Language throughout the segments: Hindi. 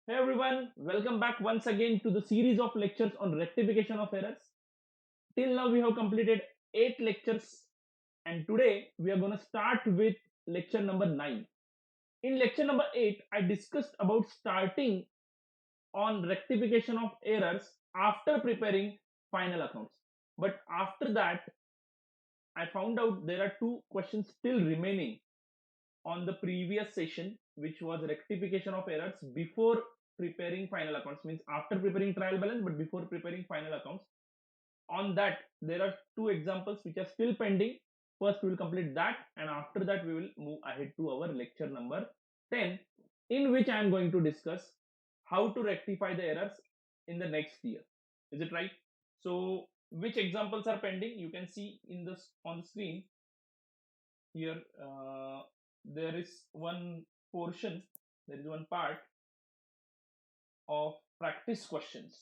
Hey everyone, welcome back once again to the series of lectures on rectification of errors. Till now we have completed 8 lectures and today we are going to start with lecture number 9. In lecture number 8, I discussed about starting on rectification of errors after preparing final accounts. But after that, I found out there are two questions still remaining on the previous session, which was rectification of errors before preparing final accounts, means after preparing trial balance but before preparing final accounts. On that there are two examples which are still pending. First we will complete that, and after that we will move ahead to our lecture number 10, in which I am going to discuss how to rectify the errors in the next year. Is it right? So which examples are pending? You can see in this on the screen here. There is one portion, there is one part of practice questions.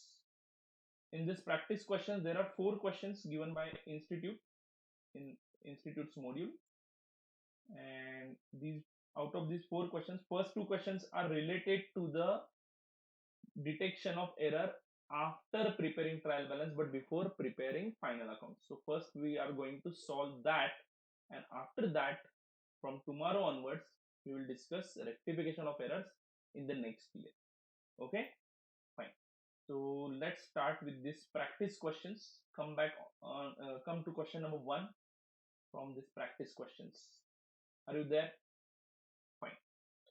In this practice questions, there are 4 questions given by institute in institute's module, and these out of these 4 questions, first 2 questions are related to the detection of error after preparing trial balance but before preparing final accounts. So first we are going to solve that, and after that, from tomorrow onwards, we will discuss rectification of errors in the next year. Okay, fine. So let's start with this practice questions. Come to question number 1 from this practice questions. Are you there? Fine.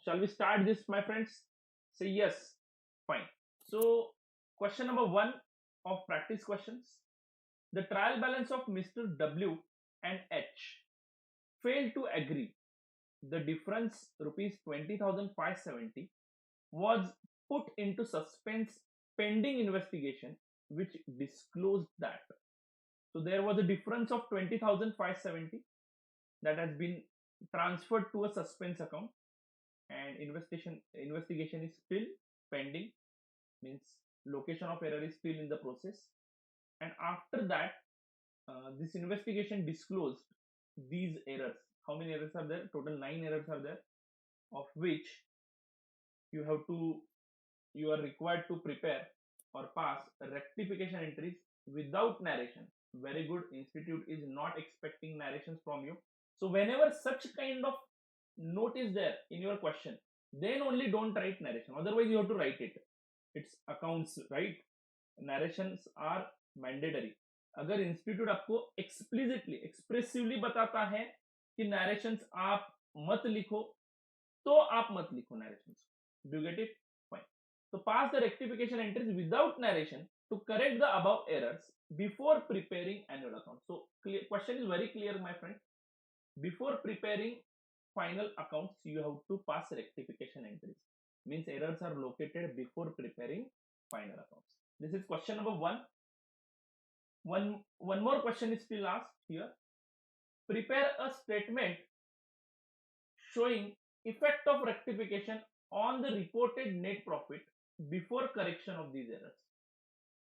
Shall we start this, my friends? Say yes. Fine. So question number 1 of practice questions. The trial balance of Mr. W and H failed to agree. The difference rupees 20,570 was put into suspense pending investigation, which disclosed that. So there was a difference of 20,570 that has been transferred to a suspense account, and investigation is still pending, means location of error is still in the process. And after that, this investigation disclosed these errors. How many errors are there? Total 9 errors are there, of which you have to you are required to prepare or pass rectification entries without narration. Very good. Institute is not expecting narrations from you. So whenever such kind of note is there in your question, then only don't write narration. Otherwise you have to write it. It's accounts, right? Narrations are mandatory. अगर इंस्टीट्यूट आपको एक्सप्लिसिटली एक्सप्रेसिवली बताता है कि नरेशंस आप मत लिखो, तो आप मत लिखो narrations. Do you get it? Fine. So pass the rectification entries without narration to correct the above errors before preparing annual accounts. So question is very clear, my friend. Before preparing final accounts, you have to pass rectification entries. Means errors are located before preparing final accounts. This is question number 1. One more question is still asked here. Prepare a statement showing effect of rectification on the reported net profit before correction of these errors.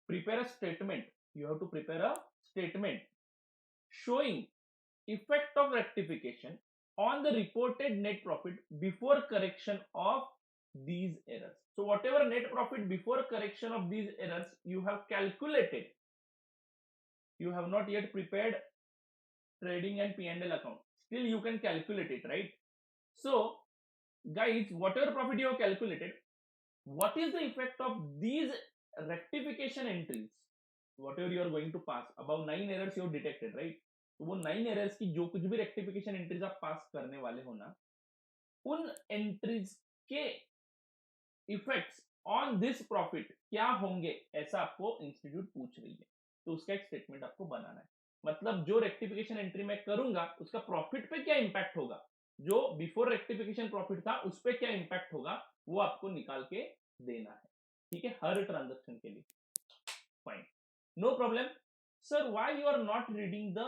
Prepare a statement. You have to prepare a statement showing effect of rectification on the reported net profit before correction of these errors. So whatever net profit before correction of these errors you have calculated, you have not yet prepared trading and P&L account, still you can calculate it, right? So guys, whatever profit you have calculated, what is the effect of these rectification entries, whatever you are going to pass? Above 9 errors you have detected, right? तो वो 9 errors की जो कुछ भी rectification entries आप पास करने वाले हो ना, उन entries के effects on this profit क्या होंगे, ऐसा आपको इंस्टीट्यूट पूछ रही है. तो उसका एक स्टेटमेंट आपको बनाना है. मतलब जो रेक्टिफिकेशन एंट्री मैं करूंगा उसका प्रॉफिट पे क्या इंपैक्ट होगा, जो बिफोर रेक्टिफिकेशन प्रॉफिट था उस पर क्या इंपैक्ट होगा, वो आपको निकाल के देना है. ठीक है, हर ट्रांजेक्शन के लिए. Fine, no problem. Sir why you are not reading the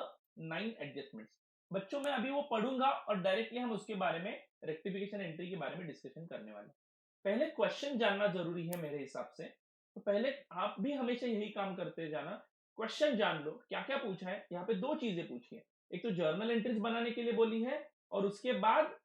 9 adjustments? बच्चों मैं अभी वो पढ़ूंगा और डायरेक्टली हम उसके बारे में, रेक्टिफिकेशन एंट्री के बारे में डिस्कशन करने वाले. पहले क्वेश्चन जानना जरूरी है मेरे हिसाब से. तो पहले आप भी हमेशा यही काम करते जाना, क्वेश्चन जान लो क्या क्या पूछा है. यहाँ पे 2 चीजें पूछी है. एक तो जर्नल एंट्रीज बनाने के लिए बोली है, और उसके बाद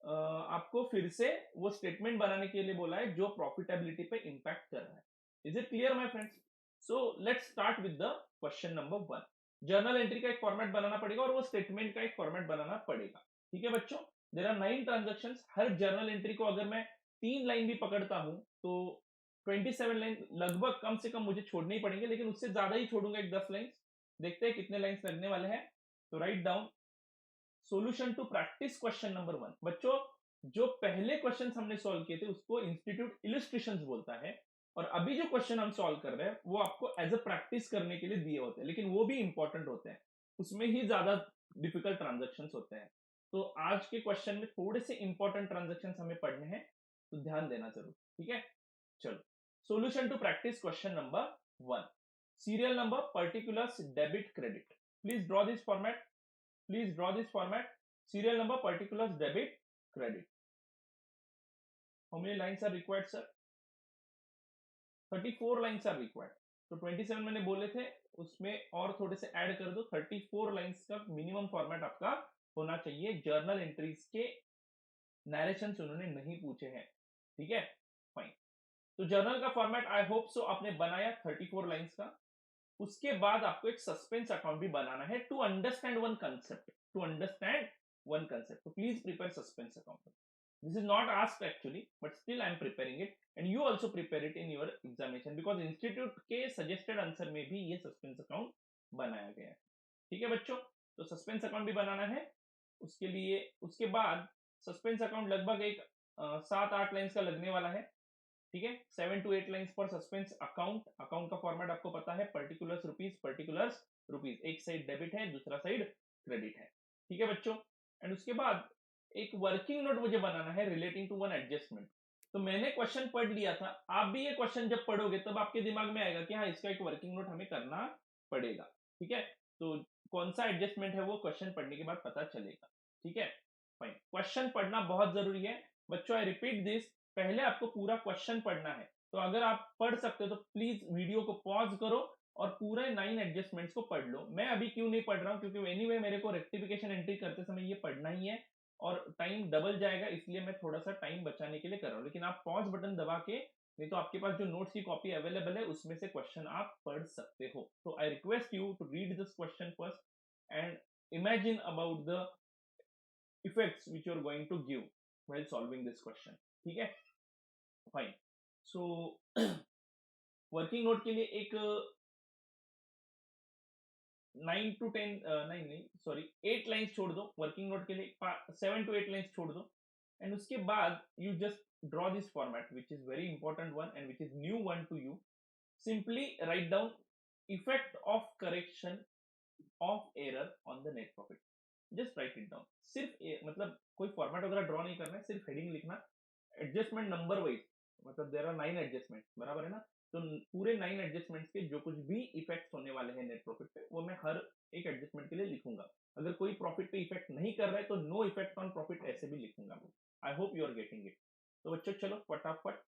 आपको फिर से वो स्टेटमेंट बनाने के लिए बोला है जो प्रॉफिटेबिलिटी पे इंपैक्ट कर रहा है. Is it clear my friends? So let's start with the question number 1. Journal entry का एक फॉर्मेट बनाना पड़ेगा और वो स्टेटमेंट का एक फॉर्मेट बनाना पड़ेगा. ठीक है बच्चों, देयर आर 9 ट्रांजैक्शंस. हर जर्नल एंट्री को अगर मैं 3 लाइन भी पकड़ता हूं तो 27 लाइन लगभग कम से कम मुझे छोड़ने ही पड़ेंगे, लेकिन उससे ज्यादा ही छोड़ूंगा, एक 10 लाइन. देखते हैं कितने लाइंस लगने वाले हैं. तो write down solution to practice question number 1. बच्चों, जो पहले क्वेश्चन हमने सॉल्व किए थे उसको इंस्टीट्यूट इलस्ट्रेशंस बोलता है, और अभी जो क्वेश्चन हम सॉल्व कर रहे हैं वो आपको एज अ प्रैक्टिस करने के लिए दिए होते हैं, लेकिन वो भी इंपॉर्टेंट होते हैं, उसमें ही ज्यादा डिफिकल्ट ट्रांजेक्शन होते हैं. तो आज के क्वेश्चन में थोड़े से इंपॉर्टेंट ट्रांजेक्शन हमें पढ़ने हैं, तो ध्यान देना जरूर. ठीक है, चलो. Solution to practice question number 1. Serial number, particulars, debit, credit. Please draw this format. Please draw this format. Serial number, particulars, debit, credit. How many lines are required, sir? 34 lines are required. तो 27 मैंने बोले थे, उसमें और थोड़े से ऐड कर दो. 34 लाइंस का मिनिमम फॉर्मेट आपका होना चाहिए. जर्नल एंट्रीज के नरेशन उन्होंने नहीं पूछे हैं. ठीक है, फाइन. तो जर्नल का फॉर्मेट आई होप सो आपने बनाया 34 लाइंस का. उसके बाद आपको एक सस्पेंस अकाउंट भी बनाना है टू अंडरस्टैंड वन कंसेप्ट. तो please prepare suspense account. This is not asked actually, but still I am preparing it, and you also prepare it in your examination, because institute के सजेस्टेड आंसर में भी ये सस्पेंस अकाउंट बनाया गया है. ठीक है बच्चों, तो सस्पेंस अकाउंट भी बनाना है. उसके लिए उसके बाद सस्पेंस अकाउंट लगभग एक 7-8 लाइन्स का लगने वाला है. ठीक है, 7 to 8 lines for suspense account. Account का फॉर्मेट आपको पता है, पर्टिकुलर्स रुपीज. एक साइड डेबिट है, दूसरा साइड क्रेडिट है. ठीक है बच्चों, एंड उसके बाद एक वर्किंग नोट मुझे बनाना है रिलेटिंग टू वन एडजस्टमेंट. तो मैंने क्वेश्चन पढ़ लिया था, आप भी ये क्वेश्चन जब पढ़ोगे तब आपके दिमाग में आएगा कि हाँ, इसका एक वर्किंग नोट हमें करना पड़ेगा. ठीक है, तो कौन सा एडजस्टमेंट है वो क्वेश्चन पढ़ने के बाद पता चलेगा. ठीक है, फाइन. क्वेश्चन पढ़ना बहुत जरूरी है बच्चों. आई रिपीट दिस, पहले आपको पूरा क्वेश्चन पढ़ना है. तो अगर आप पढ़ सकते हो तो प्लीज वीडियो को पॉज करो और पूरे 9 एडजस्टमेंट्स को पढ़ लो. मैं अभी क्यों नहीं पढ़ रहा हूं, क्योंकि एनीवे मेरे को रेक्टिफिकेशन एंट्री करते समय ये पढ़ना ही है और टाइम डबल जाएगा, इसलिए मैं थोड़ा सा टाइम बचाने के लिए कर रहा हूँ. लेकिन आप पॉज बटन दबा के, नहीं तो आपके पास जो नोट्स की कॉपी अवेलेबल है उसमें से क्वेश्चन आप पढ़ सकते हो. तो I request you to read this question first and imagine about the effects which you are going to give while solving this question. ठीक है, फाइन. सो वर्किंग नोट के लिए एक 9 to 10 नहीं नहीं सॉरी 8 लाइंस छोड़ दो. वर्किंग नोट के लिए 7 to 8 लाइंस छोड़ दो, एंड उसके बाद you just draw this format which is very important one and which is new one two you. Simply write down effect of correction of error on the net profit. Just right it down. सिर्फ मतलब कोई फॉर्मेट वगैरह ड्रॉ नहीं करना है, सिर्फ हेडिंग लिखना. एडजस्टमेंट नंबर वाइज, मतलब देयर आर 9 एडजस्टमेंट, बराबर है ना. तो पूरे 9 एडजस्टमेंट्स के जो कुछ भी इफेक्ट्स होने वाले हैं नेट प्रॉफिट पे, वो मैं हर एक एडजस्टमेंट के लिए लिखूंगा. अगर कोई प्रॉफिट पे इफेक्ट नहीं कर रहा है तो नो इफेक्ट ऑन प्रॉफिट ऐसे भी लिखूंगा. I hope you are getting it. तो बच्चों चलो फटाफट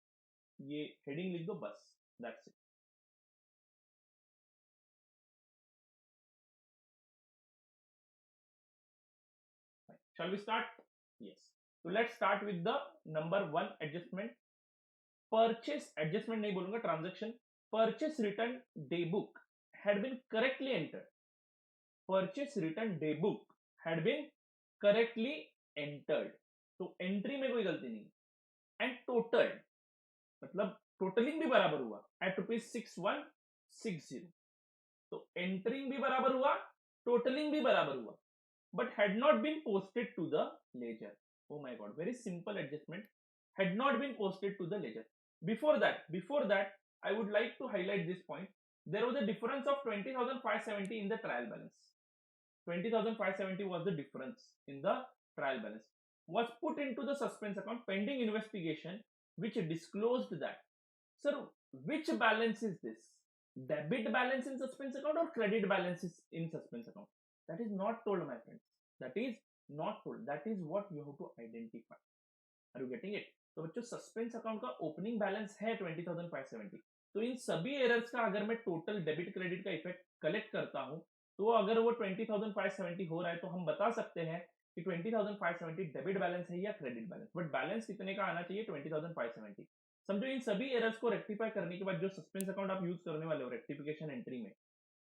ये हेडिंग लिख दो, बस that's it. Shall we start? Yes. So let's start with the number 1 adjustment. Purchase adjustment नहीं बोलूंगा, transaction. Purchase return day book had been correctly entered. Purchase return day book had been correctly entered. तो एंट्री में कोई गलती नहीं. एंड टोटल मतलब टोटलिंग भी बराबर हुआ एट ₹6160. तो एंटरिंग भी बराबर हुआ, टोटलिंग भी बराबर हुआ, but had not been posted to the ledger. Oh my god, very simple adjustment. Had not been posted to the ledger. Before that, I would like to highlight this point. There was a difference of 20,570 in the trial balance. 20,570 was the difference in the trial balance. Was put into the suspense account pending investigation, which disclosed that. Sir, which balance is this? Debit balance in suspense account or credit balance is in suspense account? That is not told, my friends. That is not told. That is what you have to identify. Are you getting it? तो बच्चों सस्पेंस अकाउंट का ओपनिंग बैलेंस है 20,570. तो इन सभी एरर्स का अगर मैं टोटल डेबिट क्रेडिट का इफेक्ट कलेक्ट करता हूं, तो अगर वो 20,570 हो रहा है तो हम बता सकते हैं कि 20,570 डेबिट बैलेंस है या क्रेडिट बैलेंस, बट बैलेंस कितने का आना चाहिए 20,570। समझो इन सभी एरर्स को रेक्टिफाई करने के बाद जो सस्पेंस अकाउंट आप यूज करने वाले हो रेक्टिफिकेशन एंट्री में,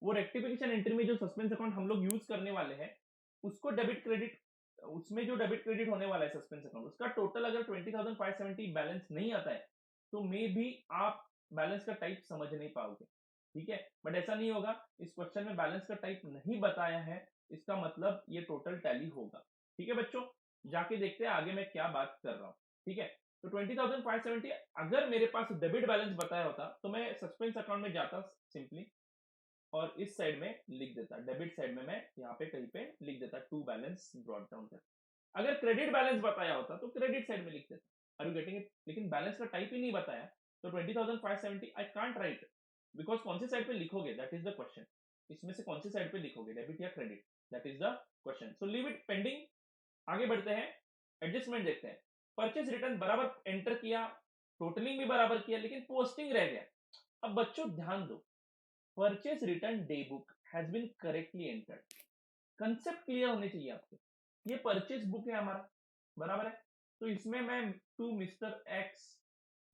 वो रेक्टिफिकेशन एंट्री में जो सस्पेंस अकाउंट हम लोग यूज करने वाले हैं उसको डेबिट क्रेडिट, उसमें जो डेबिट क्रेडिट होने वाला है सस्पेंस अकाउंट उसका टोटल अगर 20,570 बैलेंस नहीं आता है तो मे भी आप बैलेंस का टाइप समझ नहीं पाओगे, ठीक है। बट ऐसा नहीं होगा, इस क्वेश्चन में बैलेंस का टाइप नहीं बताया है, इसका मतलब ये टोटल टैली होगा, ठीक है बच्चों। जाके देखते हैं आगे मैं क्या बात कर रहा हूँ, ठीक है। तो 20,570 अगर मेरे पास डेबिट बैलेंस बताया होता तो मैं सस्पेंस अकाउंट में जाता सिंपली और इस साइड में लिख देता, डेबिट साइड में मैं यहाँ पे कहीं पे लिख देता टू बैलेंस ब्रॉट डाउन कर। अगर क्रेडिट बैलेंस बताया होता तो क्रेडिट साइड में लिख देता, आर यू गेटिंग इट। लेकिन बैलेंस का टाइप ही नहीं बताया तो 20,570 आई कांट राइट, बिकॉज कौन सी साइड पे लिखोगे दैट इज द क्वेश्चन, इसमें से कौन सी साइड पे लिखोगे डेबिट या credit, that is the question. So leave it pending, आगे बढ़ते हैं, एडजस्टमेंट देखते हैं। परचेज रिटर्न बराबर एंटर किया, टोटलिंग भी बराबर किया, लेकिन पोस्टिंग रह गया। अब बच्चों ध्यान दो, purchase return day book has been correctly entered, concept clear होने चाहिए आपके। ये परचेज बुक है हमारा, बराबर है, तो इसमें मैं to mister X,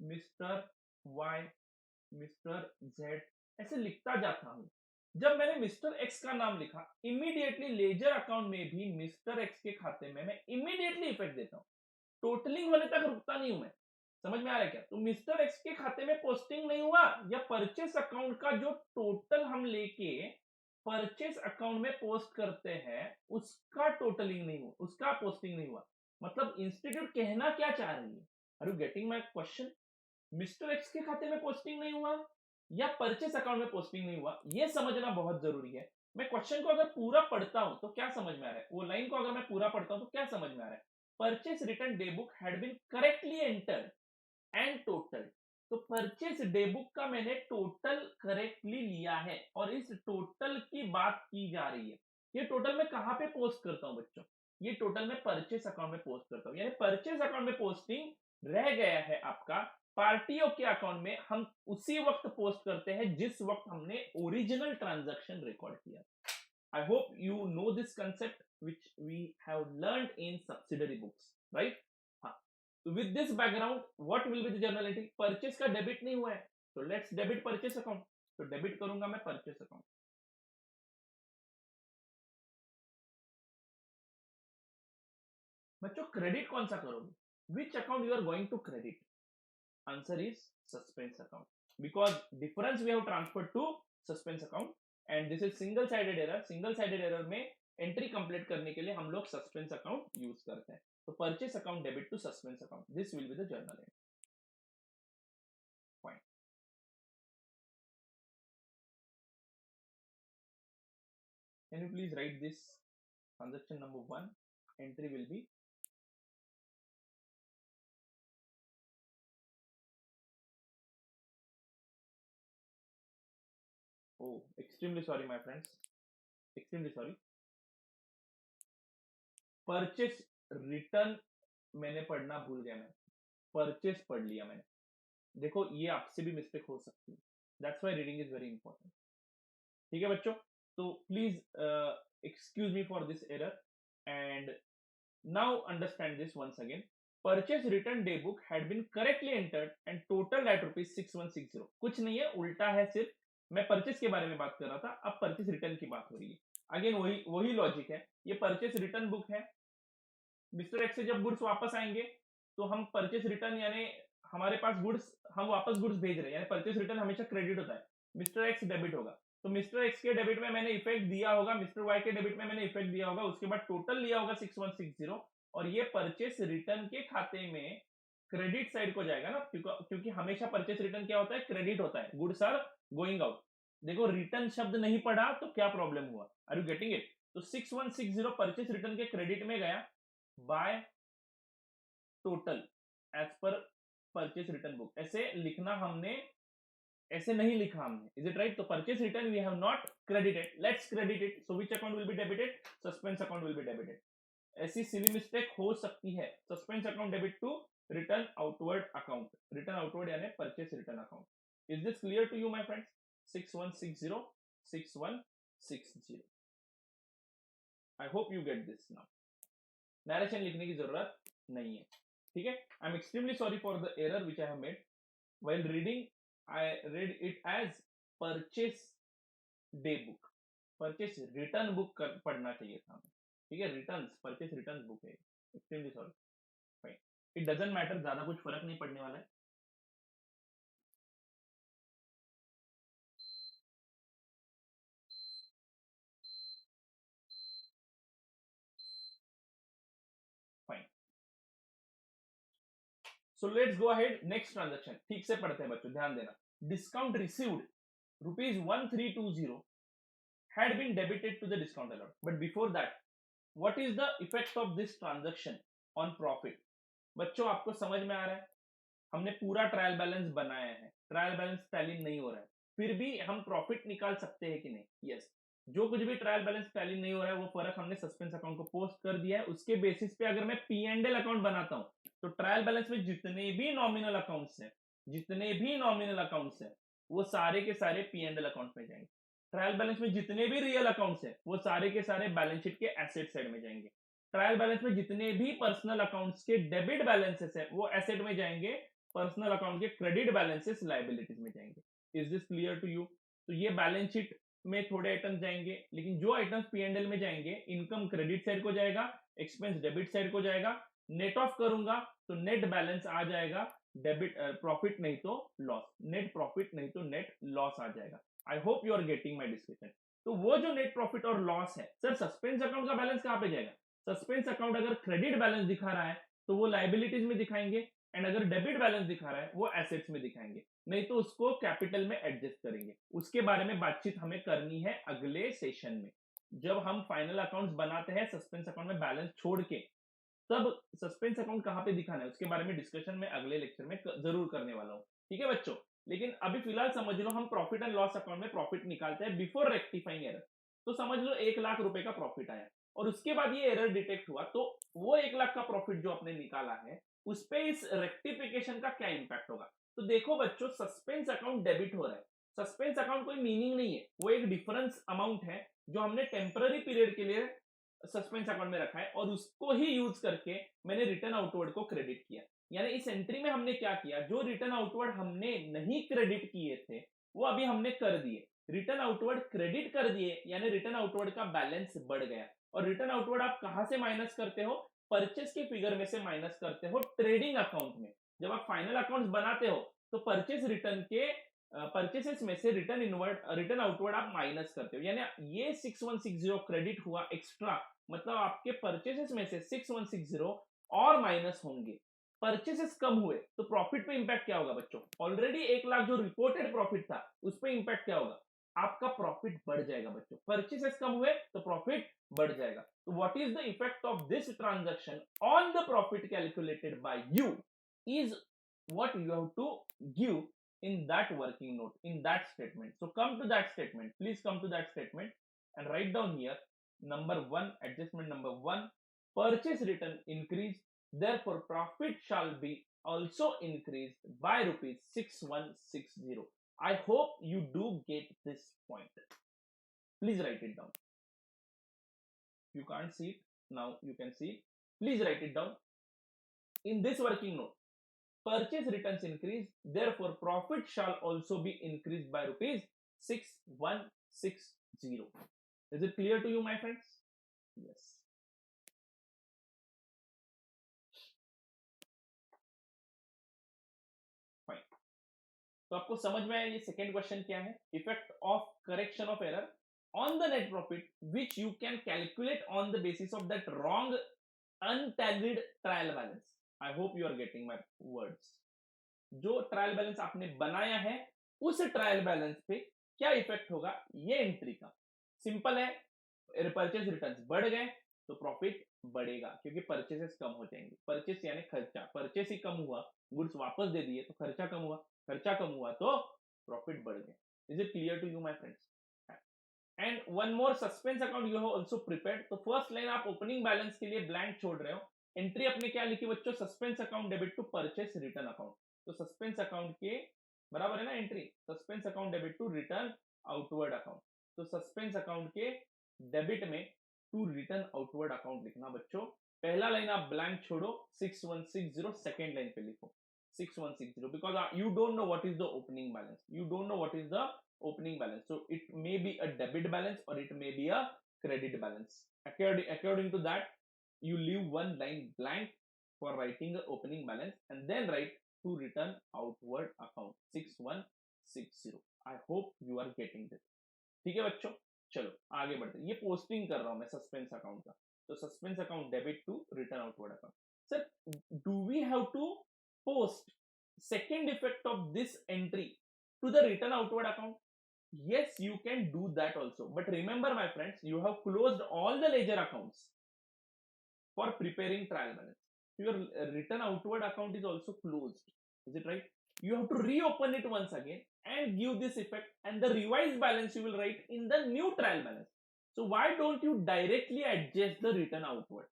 mister Y, mister Z ऐसे लिखता जाता हूं। जब मैंने मिस्टर एक्स का नाम लिखा, इमीडिएटली लेजर अकाउंट में भी मिस्टर एक्स के खाते में मैं इमीडिएटली इफेक्ट देता हूं, टोटलिंग होने तक रुकता नहीं हूं मैं। समझ में आ रहा है क्या? तो मिस्टर एक्स के खाते में पोस्टिंग नहीं हुआ, या परचेस अकाउंट का जो टोटल हम लेके परचेस अकाउंट में पोस्ट करते हैं उसका टोटलिंग नहीं हुआ, उसका पोस्टिंग नहीं हुआ। मतलब इंस्टीट्यूट कहना क्या चाह रही है, are you getting my question? Mister X के खाते में पोस्टिंग नहीं हुआ या परचेस अकाउंट में पोस्टिंग नहीं हुआ, यह समझना बहुत जरूरी है। मैं क्वेश्चन को अगर पूरा पढ़ता हूं तो क्या समझ में आ रहा है, वो लाइन को अगर मैं पूरा पढ़ता हूं तो क्या समझ में आ रहा है, purchase return day book had been correctly entered and total. तो परचेस डे बुक का मैंने टोटल करेक्टली लिया है और इस टोटल की बात की जा रही है। ये टोटल मैं कहां पे पोस्ट करता हूं बच्चों, ये टोटल मैं परचेस अकाउंट में पोस्ट करता हूं, यानी परचेस अकाउंट में पोस्टिंग रह गया है आपका, पार्टियों के अकाउंट में हम उसी वक्त पोस्ट करते हैं जिस वक्त हमने ओरिजिनल ट्रांजैक्शन रिकॉर्ड किया। I hope you know this concept which we have learned in subsidiary books, right. हाँ, with this background what will be the journal entry, purchase का डेबिट नहीं हुआ है तो लेट्स डेबिट परचेस अकाउंट, तो डेबिट करूंगा मैं परचेस अकाउंट। बच्चों क्रेडिट कौन सा करोगे, which account you are going to credit, answer is suspense account, because difference we have transfer to suspense account and this is single sided error. Single sided error में एंट्री कंप्लीट करने के लिए हम लोग सस्पेंस अकाउंट यूज करते हैं, तो purchase account debit to suspense account, this will be the journal entry. Fine. Can you please write this transaction number 1, entry will be oh extremely sorry my friends, extremely sorry, purchase return मैंने पढ़ना भूल गया, मैं परचेस पढ़ लिया मैंने, देखो ये आपसे भी मिस्टेक हो सकती है, that's why reading is very important, ठीक है बच्चों। तो please excuse me for this error and now understand this once again. Purchase return day book had been correctly entered and total at ₹6160, कुछ नहीं है, उल्टा है, सिर्फ मैं परचेस के बारे में बात कर रहा था, अब परचेस रिटर्न की बात हो रही है। अगेन वही वही लॉजिक है, ये परचेस रिटर्न बुक है, मिस्टर एक्स से जब गुड्स वापस आएंगे तो हम परचेस रिटर्न यानी हमारे पास गुड्स, हम वापस गुड्स भेज रहे हैं, यानी परचेस रिटर्न हमेशा क्रेडिट होता है, मिस्टर एक्स डेबिट होगा, तो मिस्टर एक्स के डेबिट में मैंने इफेक्ट दिया होगा, मिस्टर वाई के डेबिट में मैंने इफेक्ट दिया होगा, उसके बाद टोटल लिया होगा 6160 और ये परचेस रिटर्न के खाते में क्रेडिट साइड को जाएगा ना, क्योंकि हमेशा परचेस रिटर्न क्या होता है, क्रेडिट होता है, गुड्स आर गोइंग आउट। देखो रिटर्न शब्द नहीं पढ़ा तो क्या प्रॉब्लम हुआ, आर यू गेटिंग इट? तो 6160 परचेस रिटर्न के क्रेडिट में गया by total as per purchase return book, ऐसे लिखना हमने, ऐसे नहीं लिखा हमने, इज इट राइट? तो purchase return we have not credited, let's credit it, so which account will be debited, suspense account will be debited. ऐसी सिली मिस्टेक हो सकती है, suspense account debit to return outward account, return outward यानी purchase return account. Is this clear to you my friends? 6160 6160, I hope you get this now. Narration लिखने की जरूरत नहीं है, ठीक है। I am extremely sorry for the error which I have made while reading, I read it as purchase day book, purchase return book पढ़ना चाहिए था हमें, ठीक है, रिटर्न परचेस रिटर्न बुक है, extremely sorry, fine, it doesn't matter, ज्यादा कुछ फर्क नहीं पड़ने वाला है। Fine, so let's go ahead, next transaction, ठीक से पढ़ते हैं बच्चों, ध्यान देना। Discount received ₹1320 had been debited to the discount allowed, but before that what is the effect of this transaction on profit? बच्चों आपको समझ में आ रहा है, हमने पूरा ट्रायल बैलेंस बनाया है, ट्रायल बैलेंस टैली नहीं हो रहा है, फिर भी हम प्रॉफिट निकाल सकते हैं कि नहीं? यस, जो कुछ भी ट्रायल बैलेंस टैली नहीं हो रहा है वो फर्क हमने सस्पेंस अकाउंट को पोस्ट कर दिया है, उसके बेसिस पे अगर मैं P&L अकाउंट बनाता हूं तो ट्रायल बैलेंस में जितने भी नॉमिनल अकाउंट्स हैं, जितने भी नॉमिनल अकाउंट्स हैं वो सारे के सारे P&L अकाउंट में जाएंगे। ट्रायल बैलेंस में जितने भी रियल अकाउंट्स हैं वो सारे के सारे बैलेंस शीट के एसेट साइड में जाएंगे। ट्रायल बैलेंस में जितने भी पर्सनल अकाउंट्स के डेबिट बैलेंसेस है वो एसेट में जाएंगे, पर्सनल अकाउंट के क्रेडिट बैलेंसेस लायबिलिटीज में जाएंगे। Is this clear to you? तो ये बैलेंस शीट में थोड़े आइटम्स जाएंगे, लेकिन जो आइटम्स P&L में जाएंगे, इनकम क्रेडिट साइड को जाएगा, एक्सपेंस डेबिट साइड को जाएगा, नेट ऑफ करूंगा तो नेट बैलेंस आ जाएगा, डेबिट प्रॉफिट नहीं तो लॉस, नेट प्रॉफिट नहीं तो नेट लॉस आ जाएगा। I hope you are getting my discussion. तो वो जो नेट प्रॉफिट और लॉस है, सर सस्पेंस अकाउंट का बैलेंस कहां पे जाएगा? सस्पेंस अकाउंट अगर क्रेडिट बैलेंस दिखा रहा है तो वो लाइबिलिटीज में दिखाएंगे, एंड अगर डेबिट बैलेंस दिखा रहा है वो एसेट्स में दिखाएंगे, नहीं तो उसको कैपिटल में एडजस्ट करेंगे। उसके बारे में बातचीत हमें करनी है अगले सेशन में, जब हम फाइनल अकाउंट्स बनाते हैं सस्पेंस अकाउंट में बैलेंस छोड़ के, तब सस्पेंस अकाउंट कहां पे दिखाना है उसके बारे में डिस्कशन में अगले लेक्चर में जरूर करने वाला हूं, ठीक है बच्चों। लेकिन अभी फिलहाल समझ लो, हम प्रॉफिट एंड लॉस अकाउंट में प्रॉफिट निकालते हैं बिफोर रेक्टिफाइंग एरर। तो समझ लो 1,00,000 रुपए का प्रॉफिट आया और उसके बाद ये एरर डिटेक्ट हुआ, तो वो 1,00,000 का प्रॉफिट जो आपने निकाला है उस पे इस रेक्टिफिकेशन का क्या इंपैक्ट होगा? तो देखो बच्चों, सस्पेंस अकाउंट डेबिट हो रहा है, सस्पेंस अकाउंट कोई मीनिंग नहीं है, वो एक डिफरेंस अमाउंट है जो हमने टेम्पररी पीरियड के लिए सस्पेंस अकाउंट में रखा है और उसको ही यूज करके मैंने रिटर्न आउटवर्ड को क्रेडिट किया। यानी इस एंट्री में हमने क्या किया, जो रिटर्न आउटवर्ड हमने नहीं क्रेडिट किए थे वो अभी हमने कर दिए, रिटर्न आउटवर्ड क्रेडिट कर दिए, यानी रिटर्न आउटवर्ड का बैलेंस बढ़ गया। और रिटर्न आउटवर्ड आप कहां से माइनस करते हो? परचेस के फिगर में से माइनस करते हो ट्रेडिंग अकाउंट में। जब आप फाइनल अकाउंट बनाते हो तो परचेस रिटर्न के परचेसेस में से रिटर्न आउटवर्ड आप माइनस करते हो, यानी ये 6160 क्रेडिट हुआ एक्स्ट्रा, मतलब आपके परचेसेस में से 6160 और माइनस होंगे। परचेसेस कम हुए तो प्रॉफिट पे इंपैक्ट क्या होगा बच्चों? ऑलरेडी 1,00,000 जो रिपोर्टेड प्रॉफिट था उस पे इंपैक्ट क्या होगा? आपका प्रॉफिट बढ़ जाएगा बच्चों, परचेसेस कम हुए तो प्रॉफिट बढ़ जाएगा। तो what is the effect of this transaction on the profit calculated by you is what you have to give in that working note, in that statement. So come to that statement, please come to that statement and write down here number 1, adjustment number 1, purchase return increase, therefore profit shall be also increased by rupees 6160. I hope you do get this point. Please write it down. You can't see it now, you can see it. Please write it down in this working note. Purchase returns increase, therefore profit shall also be increased by rupees 6160. Is it clear to you my friends? Yes. Fine. तो आपको समझ में आया ये सेकेंड क्वेश्चन क्या है? Effect of correction of error on the net profit which you can calculate on the basis of that wrong untallied trial balance. I hope you are getting my words. जो ट्रायल बैलेंस आपने बनाया है उस ट्रायल बैलेंस पे क्या इफेक्ट होगा ये एंट्री का? सिंपल है, परचेस रिटर्न्स बढ़ गए तो प्रॉफिट बढ़ेगा क्योंकि परचेसेस कम हो जाएंगे। परचेस यानी खर्चा, परचेस ही कम हुआ, गुड्स वापस दे दिए तो खर्चा कम हुआ, खर्चा कम हुआ तो प्रॉफिट बढ़ गया। Is it clear to you my friends? And one more suspense account you have also prepared. तो फर्स्ट लाइन आप ओपनिंग बैलेंस के लिए ब्लैंक छोड़ रहे हो, एंट्री अपने क्या लिखी बच्चों? Suspense account debit to purchase return account. तो सस्पेंस अकाउंट के बराबर है ना entry, suspense account debit to return outward account. तो सस्पेंस अकाउंट के डेबिट में टू रिटर्न आउटवर्ड अकाउंट लिखना बच्चों, पहला लाइन आप ब्लैंक छोड़ो, 6160 सेकेंड लाइन पे लिखो 6160 because you don't know what is the opening balance. You don't know what is the opening balance. So it may be a debit balance or it may be a credit balance. According to that, you leave one line blank for writing the opening balance and then write to return outward account 6160. I hope you are getting this. ठीक है बच्चों, चलो आगे बढ़ते हैं। ये पोस्टिंग कर रहा हूं मैं सस्पेंस अकाउंट का, तो suspense account debit to return outward account. Sir do we have to post second effect of this entry to the return outward account? Yes, you can do that also, but remember my friends, you have closed all the ledger accounts for preparing trial balance. Your return outward account is also closed, is it right? You have to reopen it once again and give this effect, and the revised balance you will write in the new trial balance. So why don't you directly adjust the return outward?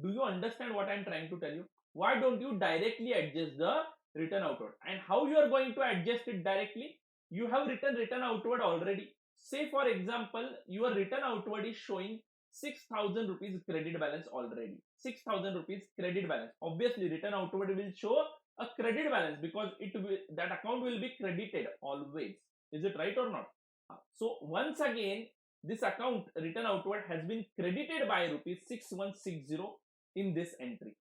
Do you understand what I'm trying to tell you? Why don't you directly adjust the return outward? And how you are going to adjust it directly? You have written return outward already. Say for example, your return outward is showing 6,000 rupees credit balance already. 6,000 rupees credit balance. Obviously, return outward will show a credit balance because that account will be credited always. Is it right or not? So once again, this account return outward has been credited by rupees 6160 in this entry.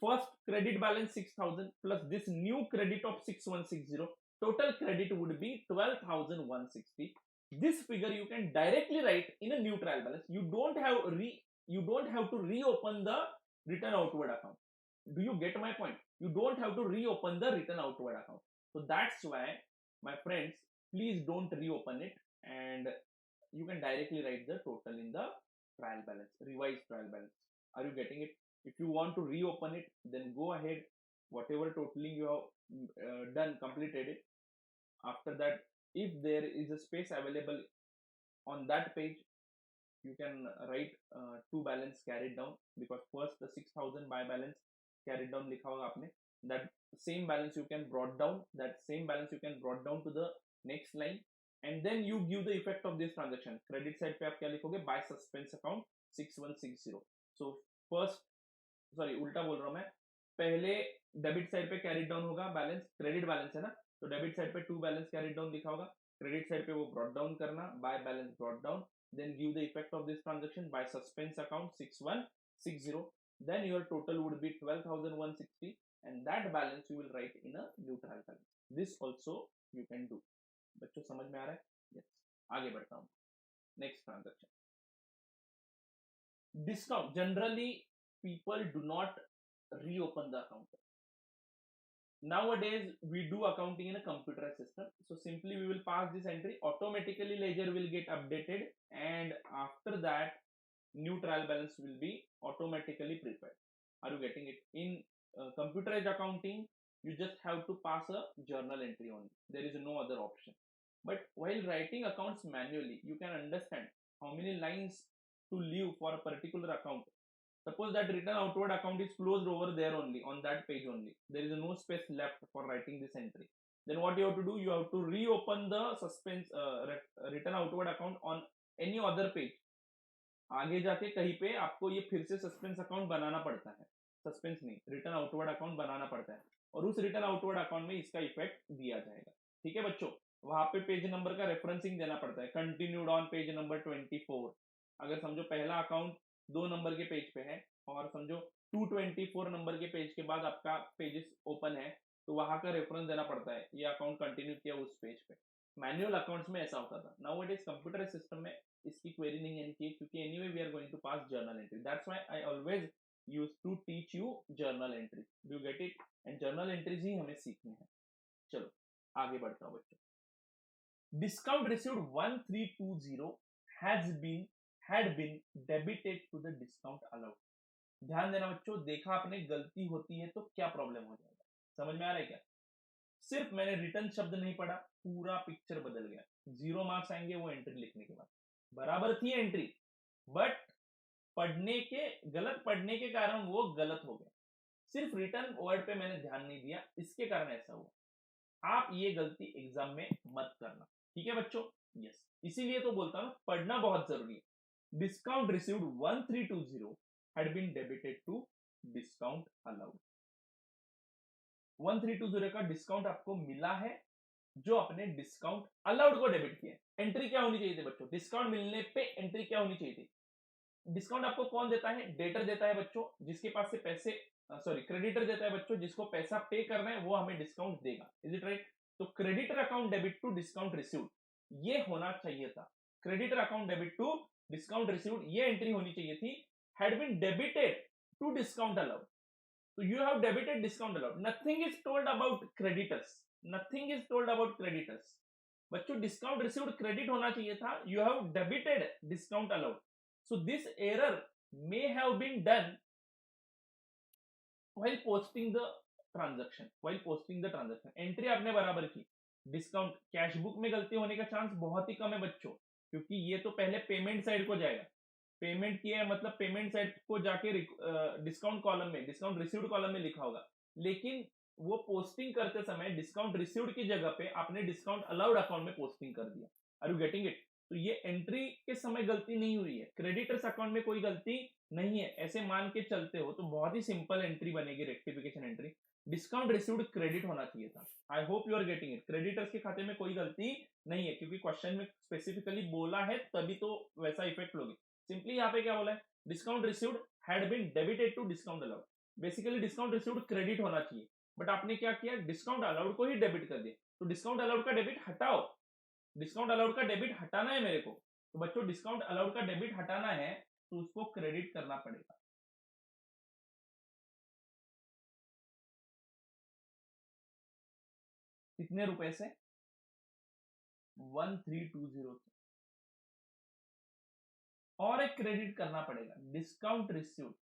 First credit balance 6,000 plus this new credit of 6160. Total credit would be 12,160. This figure you can directly write in a new trial balance. You don't have to reopen the return outward account. Do you get my point? You don't have to reopen the return outward account. So that's why, my friends, please don't reopen it, and you can directly write the total in the trial balance, revised trial balance. Are you getting it? If you want to reopen it, then go ahead, whatever totaling you have done, completed it. After that, if there is a space available on that page, you can write two balance carried down, because first the 6,000 by balance carried down लिखा होगा आपने, that same balance you can brought down to the next line, and then you give the effect of this transaction. Credit side पे आप क्या लिखोगे? By suspense account 6160. So first, sorry उल्टा बोल रहा हूं मैं, पहले डेबिट साइड पे कैरिड डाउन होगा बैलेंस, क्रेडिट बैलेंस है ना, तो डेबिट साइड पे टू बैलेंस कैरिड डाउन लिखा होगा, क्रेडिट साइड पे वो ब्रॉट डाउन करना, by balance brought down, then give the effect of this transaction by suspense account 6160, then your total would be 12,160, and that balance you will write in a neutral balance. This also you can do. बच्चों समझ में आ रहा है? Yes. आगे बढ़ता हूं, next transaction, discount. Generally people do not reopen the account. Nowadays we do accounting in a computerized system, so simply we will pass this entry, automatically ledger will get updated, and after that new trial balance will be automatically prepared. Are you getting it? In computerized accounting, you just have to pass a journal entry only, there is no other option. But while writing accounts manually, you can understand how many lines to leave for a particular account. Suppose that return outward account is closed over there only, on that page only. There is no space left for writing this entry. Then what you have to do? You have to reopen the return outward account on any other page. आगे जाके कहीं पे आपको ये फिर से सस्पेंस अकाउंट बनाना पड़ता है, सस्पेंस नहीं, रिटर्न आउटवर्ड अकाउंट बनाना पड़ता है, और उस रिटर्न आउटवर्ड अकाउंट में इसका इफेक्ट दिया जाएगा। ठीक है बच्चों, वहां पे पेज नंबर का रेफरेंसिंग देना पड़ता है, कंटिन्यूड ऑन पेज नंबर 24। अगर समझो पहला अकाउंट 2 नंबर के पेज पे है, और समझो 224 नंबर के पेज के बाद आपका पेजेस ओपन है, तो वहां का रेफरेंस देना पड़ता है, ये अकाउंट कंटिन्यू किया उस पेज पे। मैनुअल अकाउंट्स में ऐसा होता था। Now it is computer system में इसकी क्वेरी नहीं है इनकी, क्योंकि anyway we are going to pass journal entry, that's why I always use to teach you journal entry. Do get it? And journal entries ही हमें सीखनी है। चलो आगे बढ़ता हूं बच्चों। Discount received 1320 had been debited to the discount allowed. ध्यान देना बच्चों, देखा आपने गलती होती है तो क्या प्रॉब्लम हो जाएगा, समझ में आ रहा है क्या? सिर्फ मैंने रिटर्न शब्द नहीं पढ़ा, पूरा पिक्चर बदल गया। 0 मार्क्स आएंगे वो एंट्री लिखने के बाद। बराबर थी एंट्री, बट गलत पढ़ने के कारण वो गलत हो गया। सिर्फ रिटर्न वर्ड पे मैंने ध्यान नहीं दिया, इसके कारण ऐसा हुआ। आप ये गलती एग्जाम में मत करना, ठीक है बच्चों? यस, इसीलिए तो बोलता हूं पढ़ना बहुत जरूरी है। Discount received 1320 had been debited to discount allowed. 1320 का डिस्काउंट आपको मिला है जो अपने डिस्काउंट अलाउड को डेबिट किया। एंट्री क्या होनी चाहिए थी बच्चों? डिस्काउंट मिलने पे एंट्री क्या होनी चाहिए थी? डिस्काउंट आपको कौन देता है? डेटर देता है बच्चों, जिसके पास से पैसे, सॉरी क्रेडिटर देता है बच्चों, जिसको पैसा पे करना है वो हमें डिस्काउंट देगा। Is it right? तो creditor account debit to discount received, ये होना चाहिए था। Creditor account debit to discount received, ये एंट्री होनी चाहिए थी। Had been debited to discount allowed, तो you have debited discount allowed. Nothing is told about creditors, nothing is told about creditors. बच्चों डिस्काउंट रिसीव्ड क्रेडिट होना चाहिए था, you have debited discount allowed. So this error may have been done while posting the transaction. While posting the transaction, entry आपने बराबर की, डिस्काउंट कैश बुक में गलती होने का चांस बहुत ही कम है बच्चों, क्योंकि ये तो पहले पेमेंट साइड को जाएगा। पेमेंट किया है मतलब पेमेंट साइड को जाके डिस्काउंट कॉलम में, डिस्काउंट रिसीव्ड कॉलम में लिखा होगा। लेकिन वो पोस्टिंग करते समय डिस्काउंट रिसीव्ड की जगह पे आपने डिस्काउंट अलाउड अकाउंट में पोस्टिंग कर दिया। Are you getting it? तो ये एंट्री के समय गलती नहीं हुई है, क्रेडिटर्स अकाउंट में कोई गलती नहीं है, ऐसे मान के चलते हो तो बहुत ही सिंपल एंट्री बनेगी, rectification entry. Discount received credit होना चाहिए था। I hope you are getting it. Creditors के खाते में कोई गलती नहीं है, क्योंकि क्वेश्चन में स्पेसिफिकली बोला है तभी तो वैसा इफेक्ट लोगे। सिंपली यहाँ पे क्या बोला है? Discount received had been debited to discount allowed. Basically discount received credit होना चाहिए, बट आपने क्या किया? डिस्काउंट अलाउड को ही डेबिट कर दिया। तो डिस्काउंट अलाउड का डेबिट हटाओ, डिस्काउंट अलाउड का डेबिट हटाना है मेरे को, तो बच्चों डिस्काउंट अलाउड का डेबिट हटाना है तो उसको क्रेडिट करना पड़ेगा। कितने रुपए से? 1320 से। और एक क्रेडिट करना पड़ेगा, डिस्काउंट रिसीव्ड,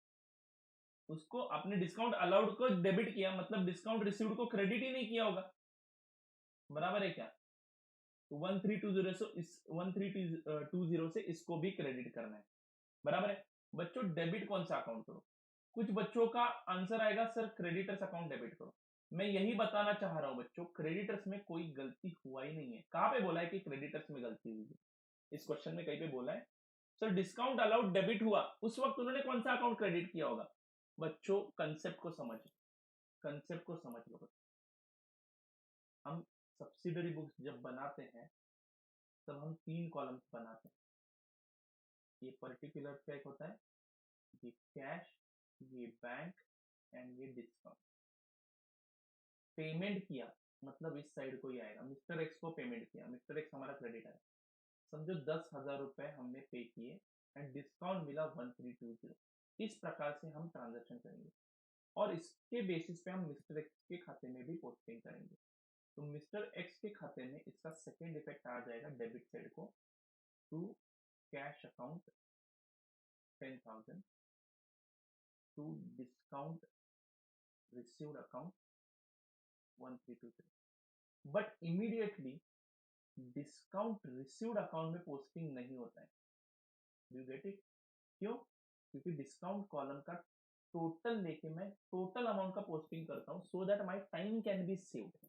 उसको आपने डिस्काउंट अलाउड को डेबिट किया, मतलब डिस्काउंट रिसीव्ड को क्रेडिट ही नहीं किया होगा। बराबर है क्या? तो 1320 से इस 1320 से इसको भी क्रेडिट करना है। बराबर है बच्चों। डेबिट कौन सा अकाउंट करो? कुछ बच्चों का आंसर आएगा सर क्रेडिटर्स अकाउंट डेबिट करो। मैं यही बताना चाह रहा हूं बच्चों, क्रेडिटर्स में कोई गलती हुआ ही नहीं है। कहां पे बोला है कि क्रेडिटर्स में गलती हुई है? इस क्वेश्चन में कहीं पे बोला है? सर डिस्काउंट अलाउड डेबिट हुआ, उस वक्त उन्होंने कौन सा अकाउंट क्रेडिट किया होगा? बच्चों कंसेप्ट को समझ, कंसेप्ट को समझ लो। हम सब्सिडरी बुक्स जब बनाते हैं तब हम 3 कॉलम्स बनाते हैं। ये पर्टिकुलर क्या होता है? ये कैश, ये बैंक एंड ये डिस्काउंट। पेमेंट किया मतलब इस साइड को ही आएगा, मिस्टर एक्स को पेमेंट किया, मिस्टर एक्स हमारा क्रेडिट है, समझो 10,000 रुपए हमने पे किए एंड डिस्काउंट मिला 1320। इस प्रकार से हम ट्रांजेक्शन करेंगे और इसके बेसिस पे हम मिस्टर एक्स के खाते में भी पोस्टिंग करेंगे। तो मिस्टर एक्स के खाते में इसका सेकेंड इफेक्ट आ जाएगा डेबिट साइड को, to cash account 10,000 to discount received account 1320। But immediately discount received account में पोस्टिंग नहीं होता है। Do you get it? क्यों? क्योंकि डिस्काउंट कॉलम का टोटल लेके मैं टोटल अमाउंट का पोस्टिंग करता हूं, so that my time can be saved.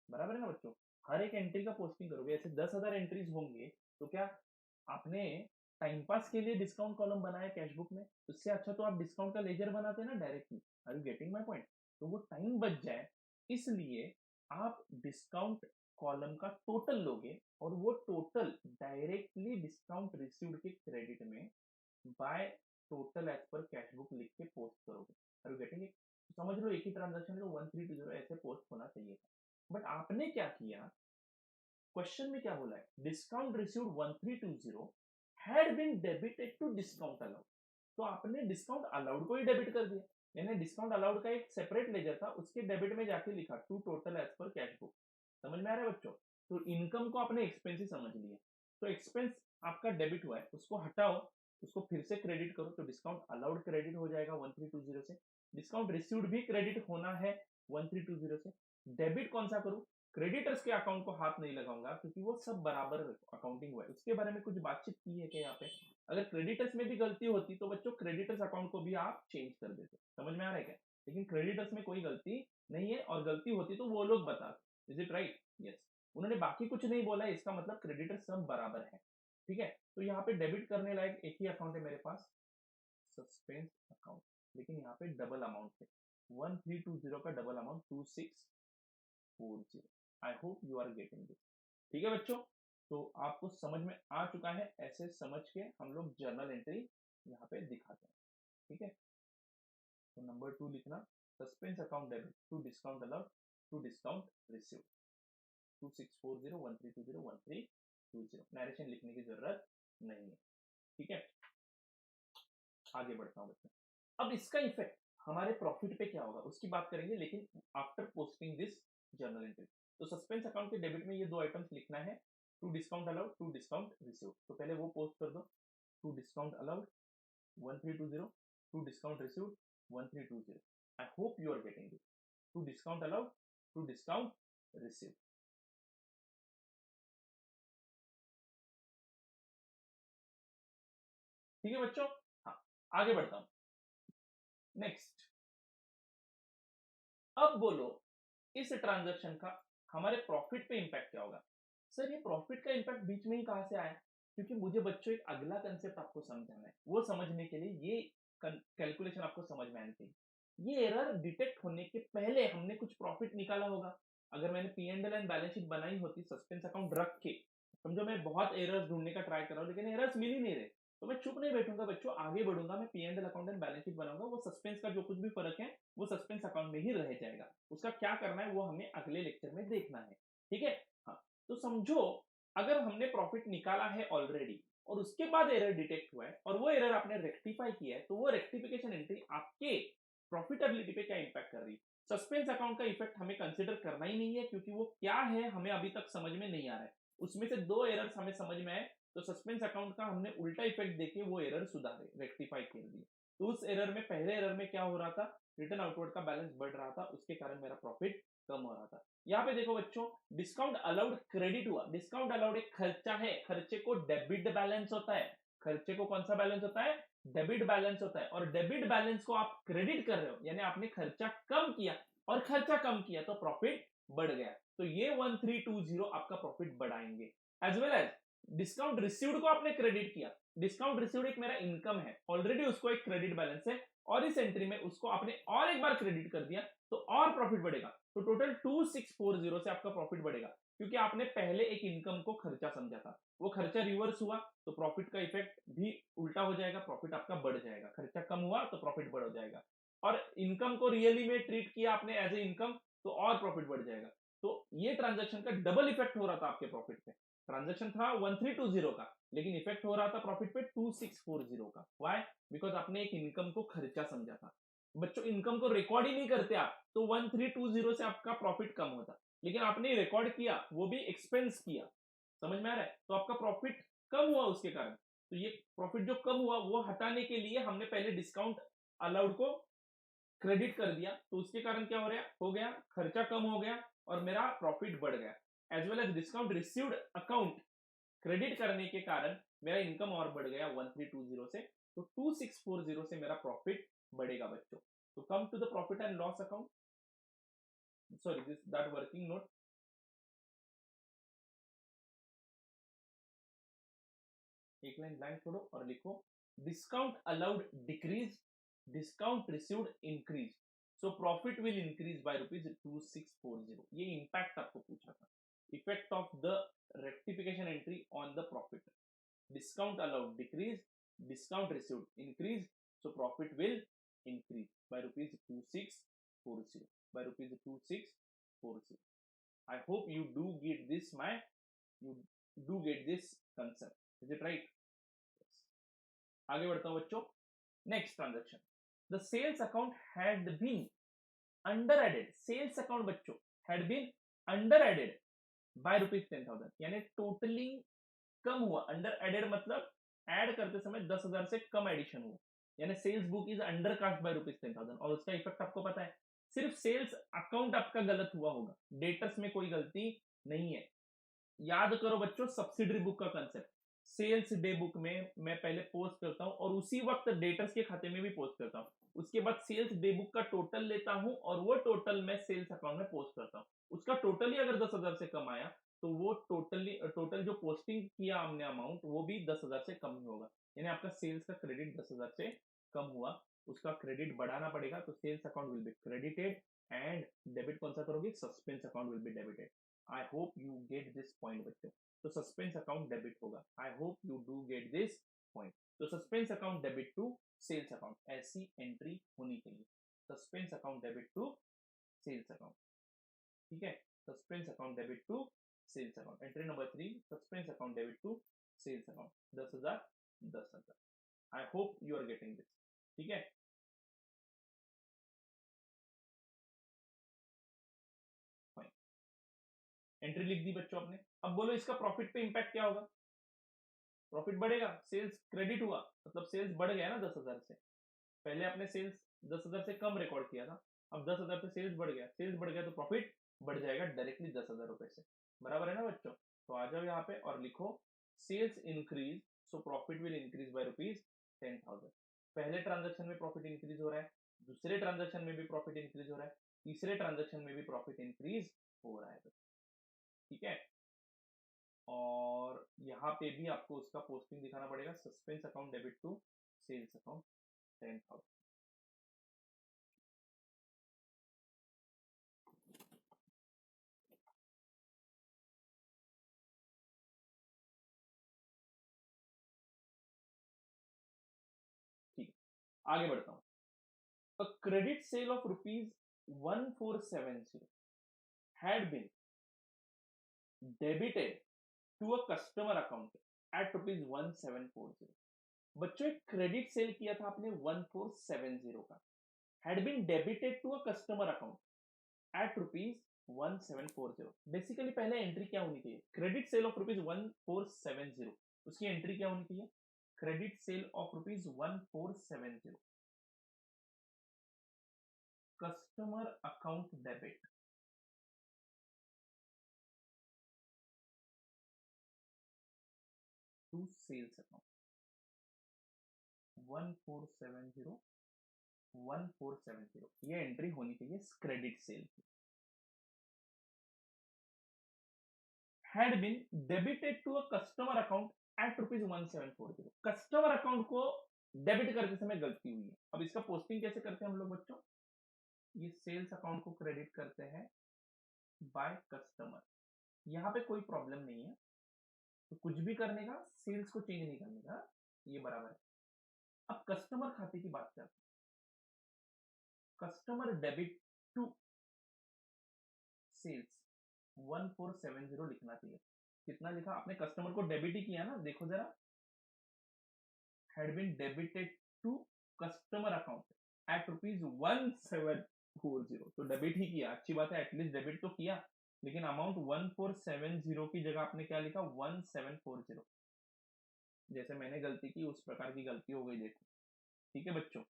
बराबर है ना बच्चों? हर एक एंट्री का पोस्टिंग करोगे, ऐसे 10,000 एंट्रीज होंगे, तो क्या आपने टाइम पास के लिए डिस्काउंट कॉलम बनाया कैश बुक में? उससे अच्छा तो आप डिस्काउंट का लेजर बनाते ना directly. Are you getting my point? तो वो टाइम बच जाए इसलिए आप डिस्काउंट कॉलम का टोटल लोगे और वो टोटल डायरेक्टली डिस्काउंट रिसीव्ड के क्रेडिट में by total as per cash book लिख के पोस्ट करोगे। Are you getting it? समझ लो एक ही ट्रांजेक्शन को 1320 ऐसे पोस्ट होना चाहिए था, बट आपने क्या किया? क्वेश्चन में क्या बोला है? Discount received 1320 had been debited to discount allowed. तो आपने डिस्काउंट अलाउड को ही डेबिट कर दिया, यानी डिस्काउंट अलाउड का एक सेपरेट लेजर था, उसके डेबिट में जाके लिखा to total as per cash book. समझ में आ रहा है बच्चों? तो इनकम को आपने एक्सपेंस ही समझ लिया, तो एक्सपेंस आपका डेबिट हुआ है, उसको हटाओ, उसको फिर से क्रेडिट करो, तो डिस्काउंट अलाउड क्रेडिट हो जाएगा 1320 से। डिस्काउंट रिसीव्ड भी क्रेडिट होना है 1320 से। डेबिट कौन सा करूं? क्रेडिटर्स के अकाउंट को हाथ नहीं लगाऊंगा, क्योंकि वो सब बराबर अकाउंटिंग हुआ है। उसके बारे में कुछ बातचीत की है क्या यहाँ पे? अगर क्रेडिटर्स में भी गलती होती तो बच्चों क्रेडिटर्स अकाउंट को भी आप चेंज कर देते। समझ में आ रहा है क्या? लेकिन क्रेडिटर्स में कोई गलती नहीं है, और गलती होती तो वो लोग बताते। Is it right? यस। उन्होंने बाकी कुछ नहीं बोला है, इसका मतलब क्रेडिटर सब बराबर है। ठीक है, तो यहाँ पे डेबिट करने लायक एक ही अकाउंट है मेरे पास, सस्पेंस अकाउंट, लेकिन यहाँ पे डबल अमाउंट है 1320 का double amount 2640। I hope you are getting this. ठीक है बच्चों, तो आपको समझ में आ चुका है। ऐसे समझ के हम लोग जर्नल एंट्री यहाँ पे दिखाते हैं। ठीक है, तो नंबर 2 लिखना, suspense account debit to discount allowed to discount receive 264013201320। Narration लिखने की जरूरत नहीं है। ठीक है, आगे बढ़ता हूँ बच्चों। अब इसका इफेक्ट हमारे प्रॉफिट पे क्या होगा उसकी बात करेंगे, लेकिन after posting this journal entry. तो सस्पेंस अकाउंट के डेबिट में ये दो आइटम्स लिखना है, to discount allowed to discount receive. तो पहले वो पोस्ट कर दो, to discount allowed 1320, to discount receive 1320। I hope you are getting this. To discount allowed to discount receive. ठीक है बच्चों, हाँ आगे बढ़ता हूं। नेक्स्ट, अब बोलो इस ट्रांजैक्शन का हमारे प्रॉफिट पे इंपैक्ट क्या होगा। सर ये प्रॉफिट का इंपैक्ट बीच में ही कहां से आया, क्योंकि मुझे बच्चों एक अगला कंसेप्ट आपको समझाना है। वो समझने के लिए ये कैलकुलेशन आपको समझ में आनी चाहिए। ये एरर डिटेक्ट होने के पहले हमने कुछ प्रॉफिट निकाला होगा। अगर मैंने P&L एंड बैलेंस शीट बनाई होती सस्पेंस अकाउंट रख के, समझो मैं बहुत एरर्स ढूंढने का ट्राई कर रहा हूँ लेकिन एरर्स मिल ही नहीं रहे, तो मैं चुप नहीं बैठूंगा बच्चों, आगे बढ़ूंगा। मैं P&L account and balance sheet बनाऊंगा। वो सस्पेंस का जो कुछ भी फर्क है वो सस्पेंस अकाउंट में ही रह जाएगा। उसका क्या करना है वो हमें अगले लेक्चर में देखना है। ठीक है, हाँ तो समझो अगर हमने प्रॉफिट निकाला है ऑलरेडी और उसके बाद एरर डिटेक्ट हुआ है और वो एरर आपने रेक्टिफाई किया है, तो वो रेक्टिफिकेशन एंट्री आपके प्रॉफिटेबिलिटी पे क्या इंपैक्ट कर रही है। सस्पेंस अकाउंट का इफेक्ट हमें कंसिडर करना ही नहीं है, क्योंकि वो क्या है हमें अभी तक समझ में नहीं आ रहा है। उसमें से दो एरर्स हमें समझ में आए, तो सस्पेंस अकाउंट का हमने उल्टा इफेक्ट देके वो एरर सुधारे, रेक्टिफाई कर दिए। तो उस एरर में, पहले एरर में क्या हो रहा था, रिटर्न आउटवर्ड का बैलेंस बढ़ रहा था, उसके कारण मेरा प्रॉफिट कम हो रहा था। यहाँ पे देखो बच्चों, डिस्काउंट अलाउड क्रेडिट हुआ। डिस्काउंट अलाउड एक खर्चा है, खर्चे को डेबिट बैलेंस होता है। खर्चे को कौन सा बैलेंस होता है, डेबिट बैलेंस होता है। और डेबिट बैलेंस को आप क्रेडिट कर रहे हो, यानी आपने खर्चा कम किया, और खर्चा कम किया तो प्रॉफिट बढ़ गया। तो ये 1320 आपका प्रॉफिट बढ़ाएंगे। As well as discount received को आपने क्रेडिट किया। डिस्काउंट रिसीव्ड एक मेरा इनकम है, ऑलरेडी उसको एक क्रेडिट बैलेंस है, और इस एंट्री में उसको आपने और एक बार क्रेडिट कर दिया तो और प्रॉफिट बढ़ेगा। तो टोटल 2640 से आपका प्रॉफिट बढ़ेगा, क्योंकि आपने पहले एक इनकम को खर्चा समझा था। वो खर्चा रिवर्स हुआ तो प्रॉफिट का इफेक्ट भी उल्टा हो जाएगा, प्रॉफिट आपका बढ़ जाएगा। खर्चा कम हुआ तो प्रॉफिट बढ़ जाएगा, और इनकम को रियली में ट्रीट किया आपने एज ए इनकम तो और प्रॉफिट बढ़ जाएगा। तो ये ट्रांजैक्शन का डबल इफेक्ट हो रहा था आपके प्रॉफिट पे। ट्रांजैक्शन था 1320 का, लेकिन इफेक्ट हो रहा था प्रॉफिट पे 2640 का। व्हाई? बिकॉज आपने एक इनकम को खर्चा समझा था। बच्चों इनकम को रिकॉर्ड ही नहीं करते आप, तो 1320 से आपका प्रॉफिट कम होता, लेकिन आपने रिकॉर्ड किया, वो भी एक्सपेंस किया। समझ में आ रहा है? तो आपका प्रॉफिट कम हुआ उसके कारण। तो ये प्रॉफिट जो कम हुआ वो हटाने के लिए हमने पहले डिस्काउंट अलाउड को क्रेडिट कर दिया, तो उसके कारण क्या हो गया, खर्चा कम हो गया और मेरा प्रॉफिट बढ़ गया। As well as discount received account credit करने के कारण मेरा इनकम और बढ़ गया 1320 से, तो 2640 से मेरा प्रॉफिट बढ़ेगा बच्चों। तो come to the profit and loss account, sorry this that working note. एक लाइन ब्लैंक छोड़ो और लिखो, discount allowed decrease, discount received increase, so profit will increase by ₹2640। ये इंपैक्ट आपको पूछा था, effect of the rectification entry on the profit. Discount allowed decrease, discount received increase, so profit will increase by ₹2640, by ₹2640। I hope you do get this, you do get this concept, is it right? Yes. आगे बढ़ता हूं बच्चों। Next transaction, the sales account had been under added. Sales account बच्चों had been under added by ₹10,000, यानी टोटली कम हुआ। अंडर एडेड मतलब ऐड करते समय 10,000 से कम एडिशन हुआ, यानी sales book is under cast by ₹10,000। और उसका इफेक्ट आपको पता है, सिर्फ सेल्स अकाउंट आपका गलत हुआ होगा, डेटर्स में कोई गलती नहीं है। याद करो बच्चों सब्सिडरी बुक का कंसेप्ट। सेल्स डे बुक में मैं पहले पोस्ट करता हूं और उसी वक्त डेटर्स के खाते में भी पोस्ट करता हूं। उसके बाद सेल्स डे बुक का टोटल लेता हूं और वो टोटल मैं सेल्स अकाउंट में पोस्ट करता हूं। उसका टोटल ही अगर 10,000 से कम आया तो वो टोटल जो पोस्टिंग किया हमने अमाउंट वो भी 10,000 से कम ही होगा, यानी आपका सेल्स का क्रेडिट 10,000 से कम हुआ उसका क्रेडिट बढ़ाना पड़ेगा, तो sales account will be credited and debit कौन सा करोगे, suspense account will be debited. I hope you get this point बच्चों। तो सस्पेंस अकाउंट डेबिट होगा, I hope you do get this point. तो suspense account debit to sales account, ऐसी एंट्री होनी चाहिए, suspense account debit to sales account, ठीक है। Suspense account debit to sales account, entry number 3, suspense account debit to sales account, 10,000 10,000। I hope you are getting this, ठीक है। एंट्री लिख दी बच्चों आपने। अब बोलो इसका प्रॉफिट पे इंपैक्ट क्या होगा, प्रॉफिट बढ़ेगा, सेल्स क्रेडिट हुआ मतलब सेल्स बढ़ गया ना 10,000 से। पहले आपने सेल्स 10,000 से कम रिकॉर्ड किया था, अब 10,000 पे सेल्स बढ़ गया, सेल्स बढ़ गया तो प्रॉफिट बढ़ जाएगा डायरेक्टली 10,000 रुपए से, बराबर है ना बच्चों। तो आ जाओ यहाँ पे और लिखो sales increase, so profit will increase by ₹10,000। पहले ट्रांजेक्शन में प्रॉफिट इंक्रीज हो रहा है, दूसरे ट्रांजेक्शन में भी प्रॉफिट इंक्रीज हो रहा है, तीसरे ट्रांजेक्शन में भी प्रॉफिट इंक्रीज हो रहा है, ठीक है। और यहाँ पे भी आपको उसका पोस्टिंग दिखाना पड़ेगा, suspense account debit to sales account 10,000। ठीक, आगे बढ़ता हूं। A credit sale of ₹1470 had been debited to a customer account at ₹1740। बच्चों एक क्रेडिट सेल किया था आपने 1470 का, had been debited to a customer account at ₹1740। Basically पहले एंट्री क्या होनी चाहिए, क्रेडिट सेल ऑफ ₹1470, उसकी एंट्री क्या होनी चाहिए, credit sale of ₹1470, customer account debit to sales account 1470 1470, ये एंट्री होनी चाहिए क्रेडिट सेल की। Had been debited to a customer account at ₹1740, customer account को डेबिट करते समय गलती हुई है। अब इसका पोस्टिंग कैसे करते हैं हम लोग बच्चों, ये सेल्स अकाउंट को क्रेडिट करते हैं बाय कस्टमर, यहाँ पे कोई प्रॉब्लम नहीं है, तो कुछ भी करने का, सेल्स को चेंज नहीं करने का, ये बराबर है। अब कस्टमर खाते की बात करते हैं, कस्टमर डेबिट टू सेल्स 1470 लिखना चाहिए। कितना लिखा आपने, कस्टमर को डेबिट ही किया ना, देखो जरा, had been debited to customer account at ₹1740, तो डेबिट ही किया, अच्छी बात है, एटलीस्ट डेबिट तो किया, लेकिन अमाउंट 1470 की जगह आपने क्या लिखा 1740, जैसे मैंने गलती की उस प्रकार की गलती हो गई, देखो, ठीक है बच्चों।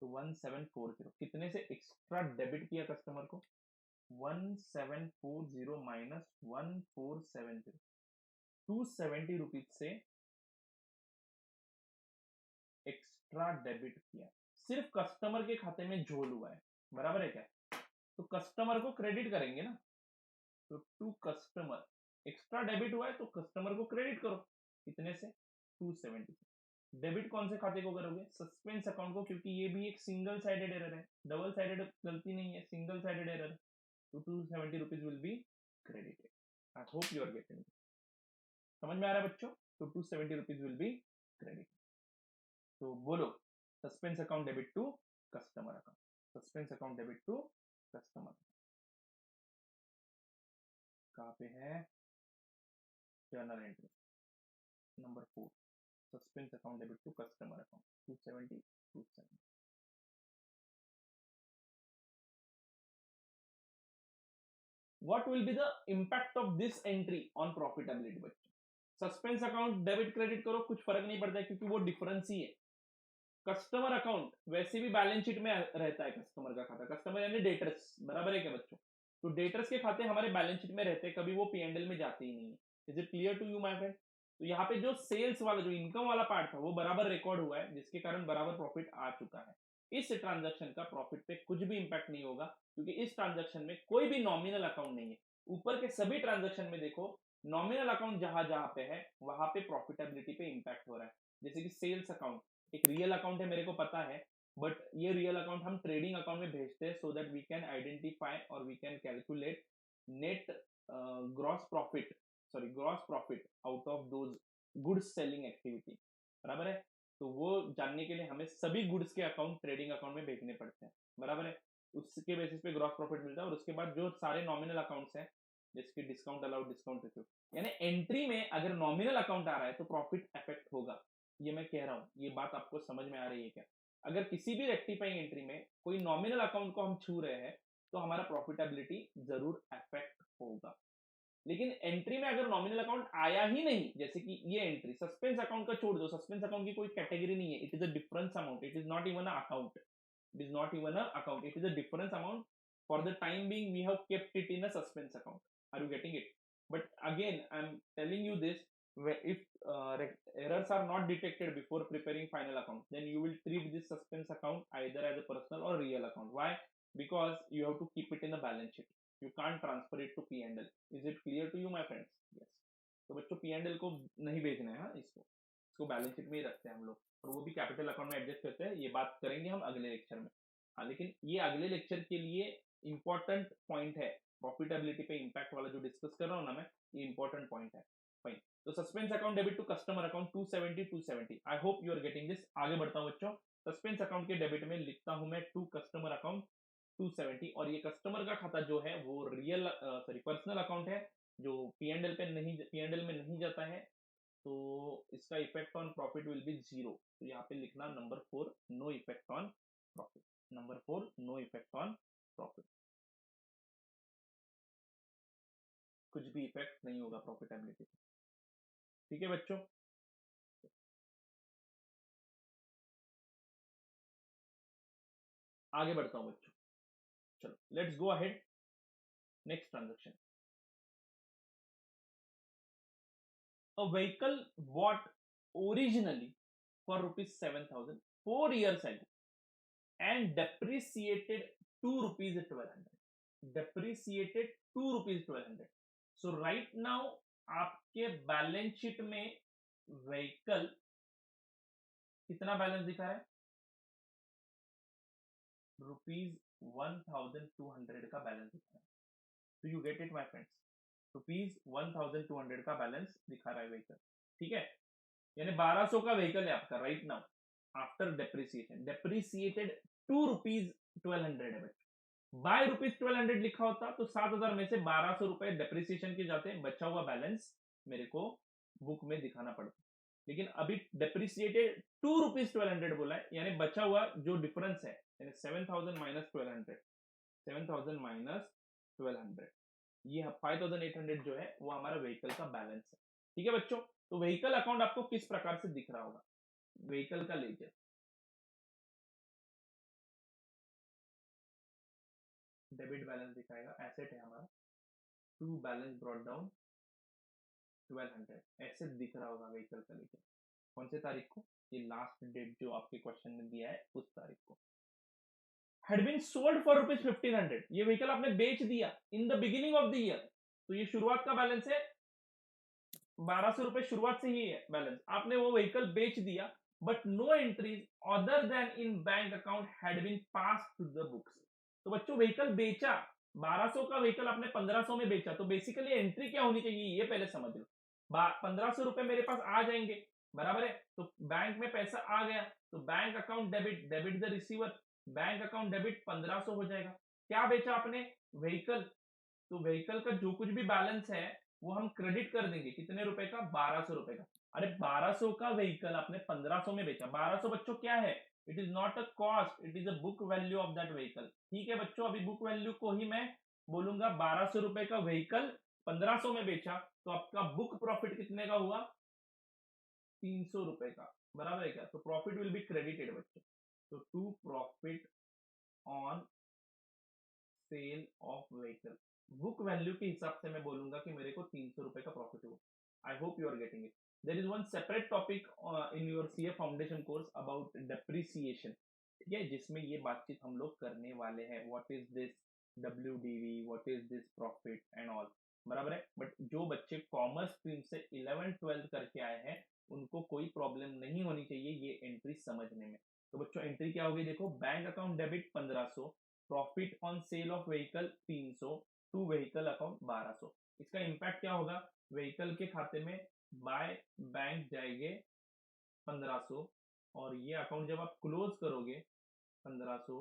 तो 1740 कितने से एक्स्ट्रा डेबिट किया कस्टमर को, 1740 माइनस 1470, ₹270 से एक्स्ट्रा डेबिट किया, सिर्फ कस्टमर के खाते में झोल हुआ है, बराबर है क्या। तो कस्टमर को क्रेडिट करेंगे ना, तो टू कस्टमर एक्स्ट्रा डेबिट हुआ है तो कस्टमर को क्रेडिट करो, कितने से 270 से। डेबिट कौन से खाते को करोगे, सस्पेंस अकाउंट को, क्योंकि ये भी एक सिंगल साइडेड एरर है, डबल साइडेड गलती नहीं है, सिंगल साइडेड एरर। तो ₹270 will be credited. I hope you are getting, समझ में आ रहा है बच्चों। तो ₹270 विल बी क्रेडिटेड। तो बोलो suspense account debit to customer account, suspense account debit to customer, कहाँ पे है, journal entry number 4, suspense account debit to customer account 270। What will be the impact of this entry on profitability बच्चों। सस्पेंस अकाउंट डेबिट क्रेडिट करो कुछ फर्क नहीं पड़ता है, क्योंकि वो डिफरेंस ही है। कस्टमर अकाउंट वैसे भी बैलेंस शीट में रहता है, कस्टमर का खाता, कस्टमर यानी डेटर्स, बराबर है क्या बच्चों। तो डेटर्स के खाते हमारे बैलेंस शीट में रहते हैं, कभी वो P&L में जाते ही नहीं है। Is it clear to you my friend. तो यहाँ पे जो सेल्स वाला, जो इनकम वाला पार्ट था, वो बराबर रिकॉर्ड हुआ है, जिसके कारण बराबर प्रॉफिट आ चुका है। इस ट्रांजैक्शन का प्रॉफिट पे कुछ भी इंपैक्ट नहीं होगा, क्योंकि इस ट्रांजैक्शन में कोई भी नॉमिनल अकाउंट नहीं है। ऊपर के सभी ट्रांजैक्शन में देखो, नॉमिनल अकाउंट जहां जहां पे है वहां पे प्रॉफिटेबिलिटी पे इंपैक्ट हो रहा है, जैसे कि सेल्स अकाउंट एक रियल अकाउंट है मेरे को पता है, बट ये रियल अकाउंट हम ट्रेडिंग अकाउंट में भेजते हैं so that we can identify और we can calculate net gross profit out of those goods selling activity, बराबर है। तो वो जानने के लिए हमें सभी गुड्स के अकाउंट ट्रेडिंग अकाउंट में भेजने पड़ते हैं, बराबर है। उसके बेसिस पे ग्रॉस प्रॉफिट मिलता है और उसके बाद जो सारे नॉमिनल अकाउंट्स हैं जैसे कि डिस्काउंट अलाउड, डिस्काउंट रिसीव, यानी एंट्री में अगर नॉमिनल अकाउंट आ रहा है तो प्रॉफिट अफेक्ट होगा। ये मैं कह रहा हूँ, ये बात आपको समझ में आ रही है क्या? अगर किसी भी रेक्टिफाइंग एंट्री में कोई नॉमिनल अकाउंट को हम छू रहे हैं तो हमारा प्रॉफिटेबिलिटी जरूर अफेक्ट होगा। लेकिन एंट्री में अगर नॉमिनल अकाउंट आया ही नहीं, जैसे कि ये एंट्री सस्पेंस अकाउंट का छोड़ दो, सस्पेंस अकाउंट की कोई कैटेगरी नहीं है, it is a difference amount, it is not even a account, it is not even a account, it is a difference amount. For the time being we have kept it in a suspense account. Are you getting it? But again I'm telling you this, if errors are not detected before preparing final account, then you will treat this suspense account either as a personal or real account. Why? Because you have to keep it in the balance sheet, you can't transfer it to P&L. Is it clear to you my friends? Yes. तो बच्चों P&L को नहीं भेजना है, हाँ, इसको बैलेंस शीट में ही रखते हैं हम लोग, और वो भी कैपिटल अकाउंट में एडजस्ट करते हैं। ये बात करेंगे हम अगले लेक्चर में। हाँ, लेकिन ये अगले लेक्चर के लिए इंपॉर्टेंट पॉइंट है, प्रॉफिटेबिलिटी पे इंपैक्ट वाला जो डिस्कस कर रहा हूँ ना मैं, ये इंपॉर्टेंट पॉइंट है। फाइन, तो suspense account debit to customer account 270 I hope you are getting this. आगे बढ़ता हूँ बच्चों, सस्पेंस अकाउंट के डेबिट में लिखता हूं मैं टू कस्टमर अकाउंट 270, और ये कस्टमर का खाता जो है वो रियल पर्सनल अकाउंट है जो P&L में नहीं जाता है, तो इसका effect on profit will be 0। तो यहाँ पे लिखना number 4, no effect on profit, number 4, no effect on profit, कुछ भी इफेक्ट नहीं होगा प्रॉफिटेबिलिटी पे। ठीक है बच्चों, आगे बढ़ता हूं बच्चों, चलो let's go ahead, next transaction. A vehicle bought originally for rupees 7,000 4 years ago and depreciated 2 rupees 1200, depreciated 2 rupees 1200। so right now आपके बैलेंस शीट में व्हीकल कितना बैलेंस दिखा है? ₹1200 का बैलेंस दिखा है। तो you get it my friends, ₹1200 का बैलेंस दिखा रहा है व्हीकल, ठीक है, यानी 1200 का व्हीकल है आपका right now after depreciation, depreciated 2 rupees 1200 है। बाय रुपीज 1200 लिखा होता तो 7,000 में से 1200 रुपए डेप्रिसिएशन के जाते, बचा हुआ बैलेंस मेरे को बुक में दिखाना पड़ता। लेकिन अभी डेप्रिसिएटेड 2 रुपीज 1200 बोला है, यानी बचा हुआ जो डिफरेंस है, यानी 7,000 माइनस 1200, 7,000 माइनस 1200, ये 5,800 जो है वो हमारा व्हीकल का बैलेंस है। ठीक है बच्चों, तो व्हीकल अकाउंट आपको किस प्रकार से दिख रहा होगा? व्हीकल का लेजर, डेबिट बैलेंस दिखाएगा, एसेट है हमारा, टू बैलेंस ब्रॉट डाउन 1200, ऐसे दिख रहा होगा व्हीकल का लेजर। कौन से तारीख को? ये लास्ट डेट जो आपके क्वेश्चन में दिया है उस तारीख को। had been sold for rupees 1500, ये व्हीकल आपने बेच दिया in the beginning of the year, तो ये शुरुआत का बैलेंस है, 1200 रुपए शुरुआत से ही है बैलेंस, आपने वो व्हीकल बेच दिया, but no entries other than in bank account had been pass to the books. तो बच्चों व्हीकल बेचा, 1200 का व्हीकल आपने 1500 में बेचा, तो बेसिकली एंट्री क्या होनी चाहिए ये पहले समझ लो। 1500 रुपए मेरे पास आ जाएंगे, बराबर है, तो बैंक में पैसा आ गया, तो bank account debit, debit the receiver, bank account debit 1500 हो जाएगा। क्या बेचा आपने? व्हीकल, तो व्हीकल का जो कुछ भी बैलेंस है वो हम क्रेडिट कर देंगे, कितने रुपए का? 1200 रुपए का। अरे 1200 का व्हीकल आपने 1500 में बेचा, 1200 बच्चों क्या है? It is not a cost, it is a book value of that vehicle. ठीक है बच्चों, अभी बुक वैल्यू को ही मैं बोलूंगा, 1200 रुपए का व्हीकल 1500 में बेचा, तो आपका बुक प्रॉफिट कितने का हुआ? 300 रुपए का, बराबर है क्या? तो प्रॉफिट विल बी क्रेडिटेड बच्चों, तो to profit on sale of vehicle, book value के हिसाब से मैं बोलूंगा कि मेरे को 300 रुपए का प्रॉफिट हुआ। I hope you are getting it. There is one separate topic in your CA foundation course about depreciation, ठीक है, जिसमें ये बातचीत हम लोग करने वाले हैं, what is this WDV, what is this profit and all, बराबर है। बट जो बच्चे कॉमर्स स्ट्रीम से 11th 12th करके आए हैं उनको कोई प्रॉब्लम नहीं होनी चाहिए, ये एंट्री चीज समझने में। तो बच्चों एंट्री क्या होगी, देखो bank account debit 1500, profit on sale of vehicle 300, to vehicle account 1200। इसका इम्पैक्ट क्या होगा, व्हीकल के खाते में बाय बैंक जाएंगे 1500, और ये अकाउंट जब आप क्लोज करोगे 1500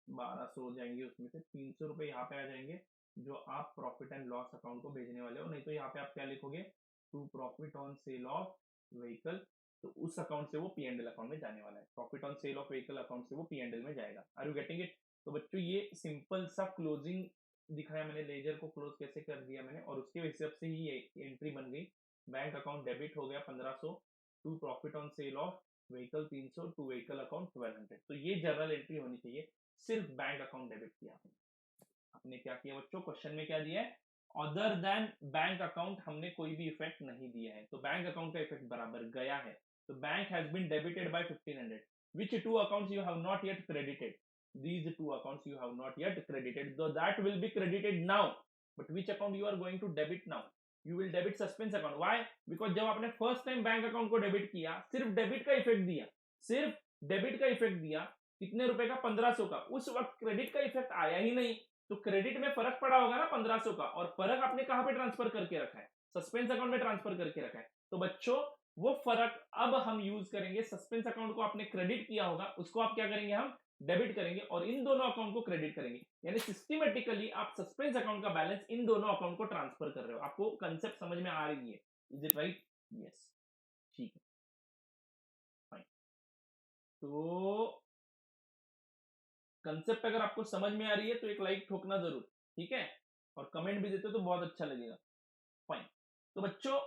1200 हो जाएंगे, उसमें से 300 रुपए यहाँ पे आ जाएंगे जो आप प्रॉफिट एंड लॉस अकाउंट को भेजने वाले हो। नहीं तो यहाँ पे आप क्या लिखोगे, to profit on sale of vehicle, तो उस अकाउंट से वो पी&एल अकाउंट में जाने वाला है। Profit on sale of vehicle account से वो पी&एल में जाएगा। Are you getting it? तो बच्चों ये सिंपल सा क्लोजिंग दिखाया मैंने, लेजर को क्लोज कैसे कर दिया मैंने, और उसके हिसाब से ही ये एंट्री बन गई। बैंक अकाउंट डेबिट हो गया 1500, to profit on sale of vehicle 300, to vehicle account 1200। तो ये जर्नल एंट्री होनी चाहिए। सिर्फ बैंक अकाउंट डेबिट किया आपने क्या किया बच्चों, क्वेश्चन में क्या दिया है, अदर देन बैंक अकाउंट हमने कोई भी इफेक्ट नहीं दिया है, तो बैंक अकाउंट का इफेक्ट बराबर गया है। तो bank has been debited by 1500, which two accounts you have not yet credited, these two accounts you have not yet credited, though that will be credited now, but which account you are going to debit now, you will debit suspense account, why, because जब आपने फर्स्ट टाइम बैंक अकाउंट को डेबिट किया, सिर्फ डेबिट का इफेक्ट दिया, सिर्फ डेबिट का इफेक्ट दिया, कितने रुपए का, 1500 का, उस वक्त क्रेडिट का इफेक्ट आया ही नहीं, तो क्रेडिट में फर्क पड़ा होगा ना 1500 का, और फर्क आपने कहां पे ट्रांसफर करके रखा है, सस्पेंस अकाउंट में ट्रांसफर करके रखा है। तो बच्चों वो फर्क अब हम यूज करेंगे, सस्पेंस अकाउंट को आपने क्रेडिट किया होगा, उसको आप क्या करेंगे, हम डेबिट करेंगे, और इन दोनों अकाउंट को क्रेडिट करेंगे, यानी सिस्टमेटिकली आप सस्पेंस अकाउंट का बैलेंस इन दोनों अकाउंट को ट्रांसफर कर रहे हो। आपको कंसेप्ट समझ में आ रही है, इज इट राइट? यस, ठीक है, फाइन। तो कंसेप्ट अगर आपको समझ में आ रही है तो एक लाइक ठोकना जरूर, ठीक है, और कमेंट भी देते हो तो बहुत अच्छा लगेगा। फाइन। तो बच्चों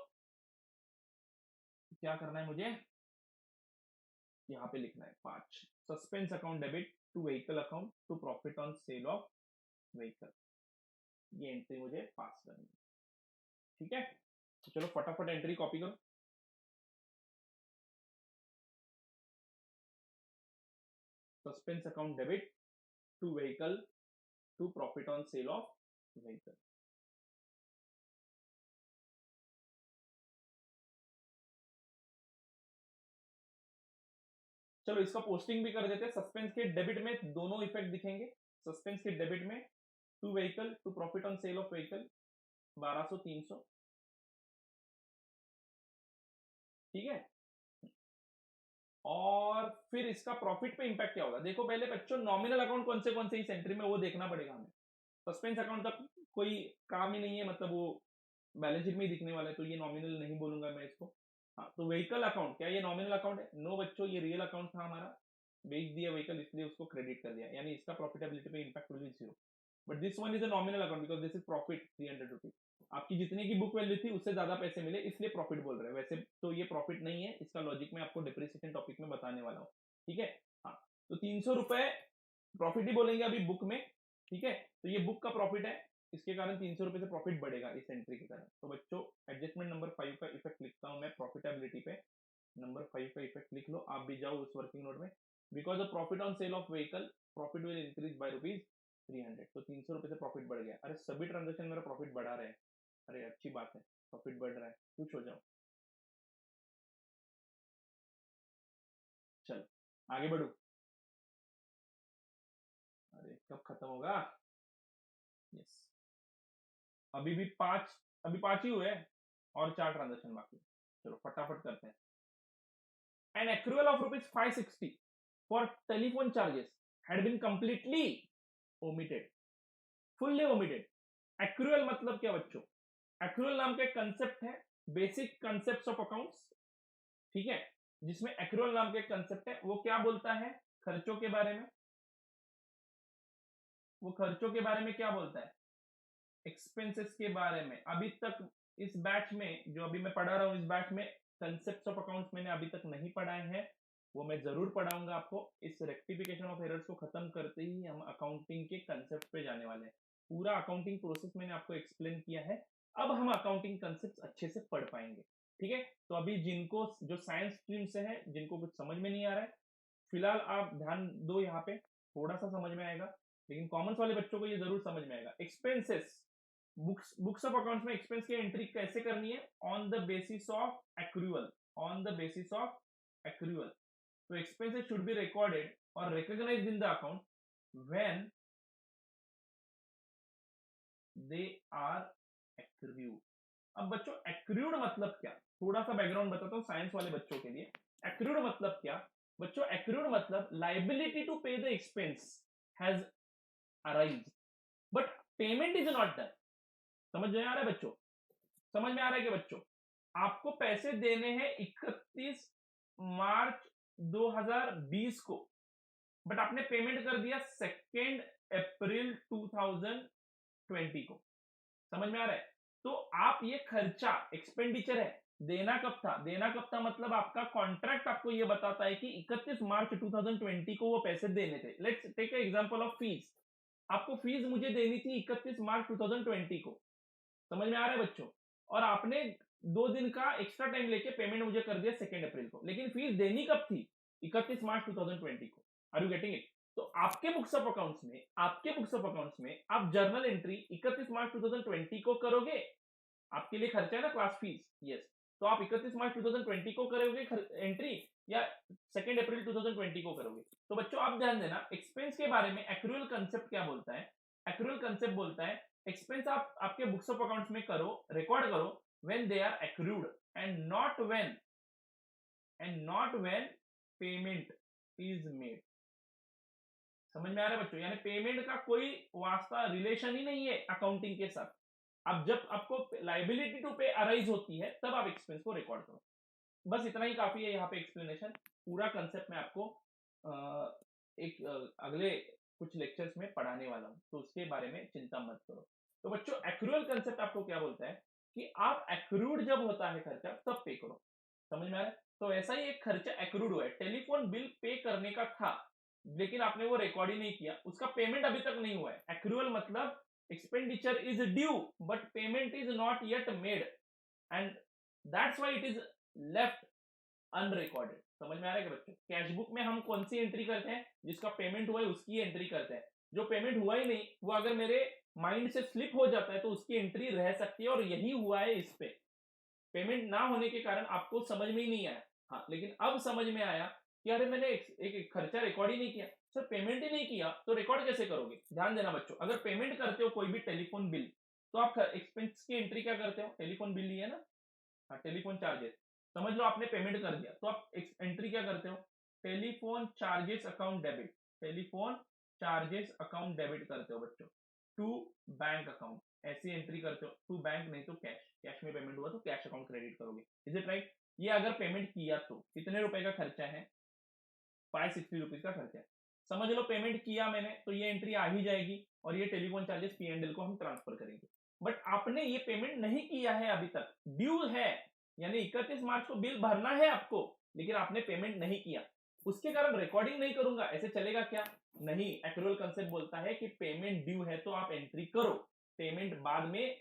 क्या करना है मुझे, यहाँ पे लिखना है 5, suspense account debit to vehicle account to profit on sale of vehicle, ये एंट्री मुझे पास करनी है, ठीक है। तो चलो फटाफट एंट्री कॉपी करो। Suspense account debit to vehicle to profit on sale of vehicle. चलो इसका पोस्टिंग भी कर देते हैं। सस्पेंस के डेबिट में दोनों इफेक्ट दिखेंगे। सस्पेंस के डेबिट में to vehicle to profit on sale of vehicle 1200 300, ठीक है। और फिर इसका प्रॉफिट पे इंपैक्ट क्या होगा, देखो पहले बच्चों नॉमिनल अकाउंट कौन से इस एंट्री में वो देखना पड़ेगा हमें। सस्पेंस अकाउंट तक कोई काम ही नहीं है, मतलब वो बैलेंस शीट में ही दिखने वाला है, तो ये नॉमिनल नहीं बोलूंगा मैं इसको। हाँ, तो व्हीकल अकाउंट क्या ये नॉमिनल अकाउंट है? नो बच्चों, ये रियल अकाउंट था हमारा, बेच दिया व्हीकल इसलिए उसको क्रेडिट कर दिया, यानी इसका प्रॉफिटेबिलिटी पे impact will be 0। But this one is a nominal account because this is profit 300 rupees. आपकी जितने की बुक वैल्यू थी उससे ज्यादा पैसे मिले इसलिए प्रॉफिट बोल रहे हैं, वैसे तो ये प्रॉफिट नहीं है, इसका लॉजिक में आपको डिप्रिसिएशन टॉपिक में बताने वाला हूँ, ठीक है। हाँ, तो 300 रुपए प्रॉफिट ही बोलेंगे अभी बुक में, ठीक है। तो ये बुक का प्रॉफिट है, इसके कारण 300 रुपए से प्रॉफिट बढ़ेगा इस एंट्री के कारण। तो बच्चों एडजस्टमेंट नंबर 5 का इफेक्ट लिखता हूं मैं प्रॉफिटेबिलिटी पे, नंबर 5 का इफेक्ट लिख लो, आप भी जाओ उस वर्किंग नोट में। Because of profit on sale of vehicle profit will increase by rupees 300, तो 300 रुपए से प्रॉफिट बढ़ गया। अरे सभी ट्रांजेक्शन मेरा प्रॉफिट बढ़ा रहे हैं, अरे अच्छी बात है, प्रॉफिट बढ़ रहा है, खुश हो जाओ। चल आगे बढ़ू, अरे कब खत्म होगा, यस, अभी भी 5, अभी 5 ही हुए हैं, और 4 ट्रांजेक्शन बाकी, चलो फटाफट करते हैं। An accrual of rupees 560 for telephone charges had been completely omitted, fully omitted। accrual मतलब क्या बच्चों, accrual नाम का एक कंसेप्ट है, बेसिक कंसेप्ट ऑफ अकाउंट्स, ठीक है, जिसमें accrual नाम का एक कंसेप्ट है, वो क्या बोलता है, खर्चों के बारे में, वो खर्चों के बारे में क्या बोलता है, एक्सपेंसेस के बारे में। अभी तक इस बैच में जो अभी मैं पढ़ा रहा हूं, इस बैच में कंसेप्ट ऑफ अकाउंट्स मैंने अभी तक नहीं पढ़ाए हैं, वो मैं जरूर पढ़ाऊंगा आपको। इस रेक्टिफिकेशन ऑफ एरर्स को खत्म करते ही हम अकाउंटिंग के कंसेप्ट पे जाने वाले हैं। पूरा अकाउंटिंग प्रोसेस मैंने आपको एक्सप्लेन किया है, अब हम अकाउंटिंग कंसेप्ट अच्छे से पढ़ पाएंगे, ठीक है। तो अभी जिनको जो साइंस स्ट्रीम से है, जिनको कुछ समझ में नहीं आ रहा है, फिलहाल आप ध्यान दो, यहाँ पे थोड़ा सा समझ में आएगा, लेकिन कॉमर्स वाले बच्चों को ये जरूर समझ में आएगा। एक्सपेंसेस, बुक्स ऑफ अकाउंट्स में एक्सपेंस की एंट्री कैसे करनी है, on the basis of accrual, on the basis of accrual, तो expenses should be recorded or recognized in the account when they are accrued. अब बच्चों accrued मतलब क्या, थोड़ा सा बैकग्राउंड बताता हूँ साइंस वाले बच्चों के लिए. accrued मतलब क्या बच्चों? accrued मतलब liability to pay the expense has arisen but payment is not done. समझ में आ रहा है बच्चों? समझ में आ रहा है कि बच्चों आपको पैसे देने हैं 31 मार्च 2020 को, बट आपने पेमेंट कर दिया 2 अप्रैल 2020 को. समझ में आ रहा है? तो आप ये खर्चा एक्सपेंडिचर है. देना कब था? देना कब था मतलब आपका कॉन्ट्रैक्ट आपको ये बताता है कि 31 मार्च 2020 को वो पैसे देने थे. Let's take a example of fees. आपको फीस मुझे देनी थी 31 मार्च 2020 को. समझ में आ रहा है बच्चों? और आपने 2 दिन का एक्स्ट्रा टाइम लेके पेमेंट मुझे कर दिया 2 अप्रैल को, लेकिन फीस देनी कब थी? 31 मार्च 2020 को. Are you getting it? तो आपके बुक्स ऑफ अकाउंट्स में आप जर्नल एंट्री 31 मार्च 2020 को करोगे. आपके लिए खर्चा है ना क्लास फीस. यस. तो आप 31 मार्च 2020 को करोगे एंट्री या 2 अप्रैल 2020 को करोगे. तो बच्चों आप ध्यान देना, एक्सपेंस के बारे में एक्रूअल कंसेप्ट क्या बोलता है? एक्रूअल कंसेप्ट बोलता है एक्सपेंस आप आपके बुक्स ऑफ अकाउंट्स में करो, रिकॉर्ड करो when they are accrued and not when payment is made. समझ में आ रहा है बच्चों? यानी पेमेंट का कोई वास्ता रिलेशन ही नहीं है अकाउंटिंग के साथ. अब जब आपको लाइबिलिटी टू पे अराइज होती है तब आप एक्सपेंस को रिकॉर्ड करो. बस इतना ही काफी है यहाँ पे एक्सप्लेनेशन. पूरा कंसेप्ट मैं आपको एक अगले कुछ लेक्चर्स में पढ़ाने वाला हूँ, तो उसके बारे में चिंता मत करो. तो बच्चों एक्रूअल कंसेप्ट आपको क्या बोलता है कि आप एक्रूड जब होता है खर्चा तब पे करो. समझ में आ रहा है? तो ऐसा ही एक खर्चा एक्रूड हुआ है. टेलीफोन बिल पे करने का था लेकिन आपने वो रिकॉर्ड ही नहीं किया, उसका पेमेंट अभी तक नहीं हुआ है. एक्रूअल मतलब expenditure is due but payment is not yet made and that's why it is left unrecorded. समझ में आ रहा है बच्चों? कैश बुक में हम कौन सी एंट्री करते हैं? जिसका पेमेंट हुआ है उसकी एंट्री करते हैं. जो पेमेंट हुआ ही नहीं वो अगर मेरे माइंड से स्लिप हो जाता है तो उसकी एंट्री रह सकती है, और यही हुआ है इस पे. पेमेंट ना होने के कारण आपको समझ में ही नहीं आया. हाँ, लेकिन अब समझ में आया कि अरे मैंने एक खर्चा रिकॉर्ड ही नहीं किया. सर पेमेंट ही नहीं किया तो रिकॉर्ड कैसे करोगे? ध्यान देना बच्चों, अगर पेमेंट करते हो कोई भी टेलीफोन बिल तो आप एक्सपेंस की एंट्री क्या करते हो? टेलीफोन बिल ही है ना. हाँ, टेलीफोन चार्जेस. समझ लो आपने पेमेंट कर दिया तो आप एंट्री क्या करते हो? Telephone charges account debit. Telephone charges account debit करते हो बच्चों टू बैंक अकाउंट. ऐसी एंट्री करते हो. टू बैंक नहीं तो कैश. कैश में पेमेंट हुआ तो कैश अकाउंट क्रेडिट करोगे. Is it right? ये अगर पेमेंट किया तो कितने रुपए का खर्चा है? 560 रुपीज का खर्चा है. समझ लो पेमेंट किया मैंने तो ये एंट्री आ ही जाएगी और ये टेलीफोन चार्जेस पी&एल को हम ट्रांसफर करेंगे. बट आपने ये पेमेंट नहीं किया है अभी तक, ड्यू है. यानी 31 मार्च को बिल भरना है आपको लेकिन आपने पेमेंट नहीं किया, उसके कारण रिकॉर्डिंग नहीं करूंगा. ऐसे चलेगा क्या? नहीं. एक्रूअल कंसेप्ट बोलता है कि पेमेंट ड्यू है तो आप एंट्री करो, पेमेंट बाद में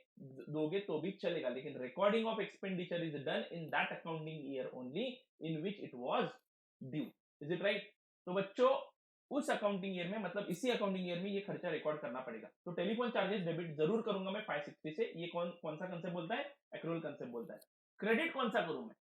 दोगे तो भी चलेगा, लेकिन recording of expenditure is done in that accounting year only in which it was due. Is it right? तो बच्चों उस अकाउंटिंग ईयर में मतलब इसी अकाउंटिंग ईयर में ये खर्चा रिकॉर्ड करना पड़ेगा. तो टेलीफोन चार्जेस डेबिट जरूर करूंगा मैं 560 से. ये कौन सा कंसेप्ट बोलता है? एक्रूअल कंसेप्ट बोलता है. क्रेडिट कौन सा करूं मैं?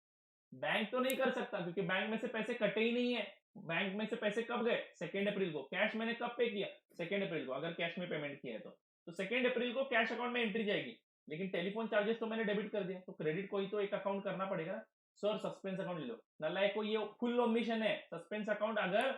बैंक तो नहीं कर सकता क्योंकि बैंक में से पैसे कटे ही नहीं है. बैंक में से पैसे कब गए? 2 अप्रैल को. कैश मैंने कब पे किया? 2 अप्रैल को, अगर कैश में पेमेंट किया है तो 2 अप्रैल को कैश अकाउंट में एंट्री जाएगी. लेकिन टेलीफोन चार्जेस तो मैंने डेबिट कर दिया, तो क्रेडिट को ही तो एक अकाउंट करना पड़ेगा ना. सर सस्पेंस अकाउंट ले लो. नालायक को ये फुल ओमिशन है. सस्पेंस अकाउंट अगर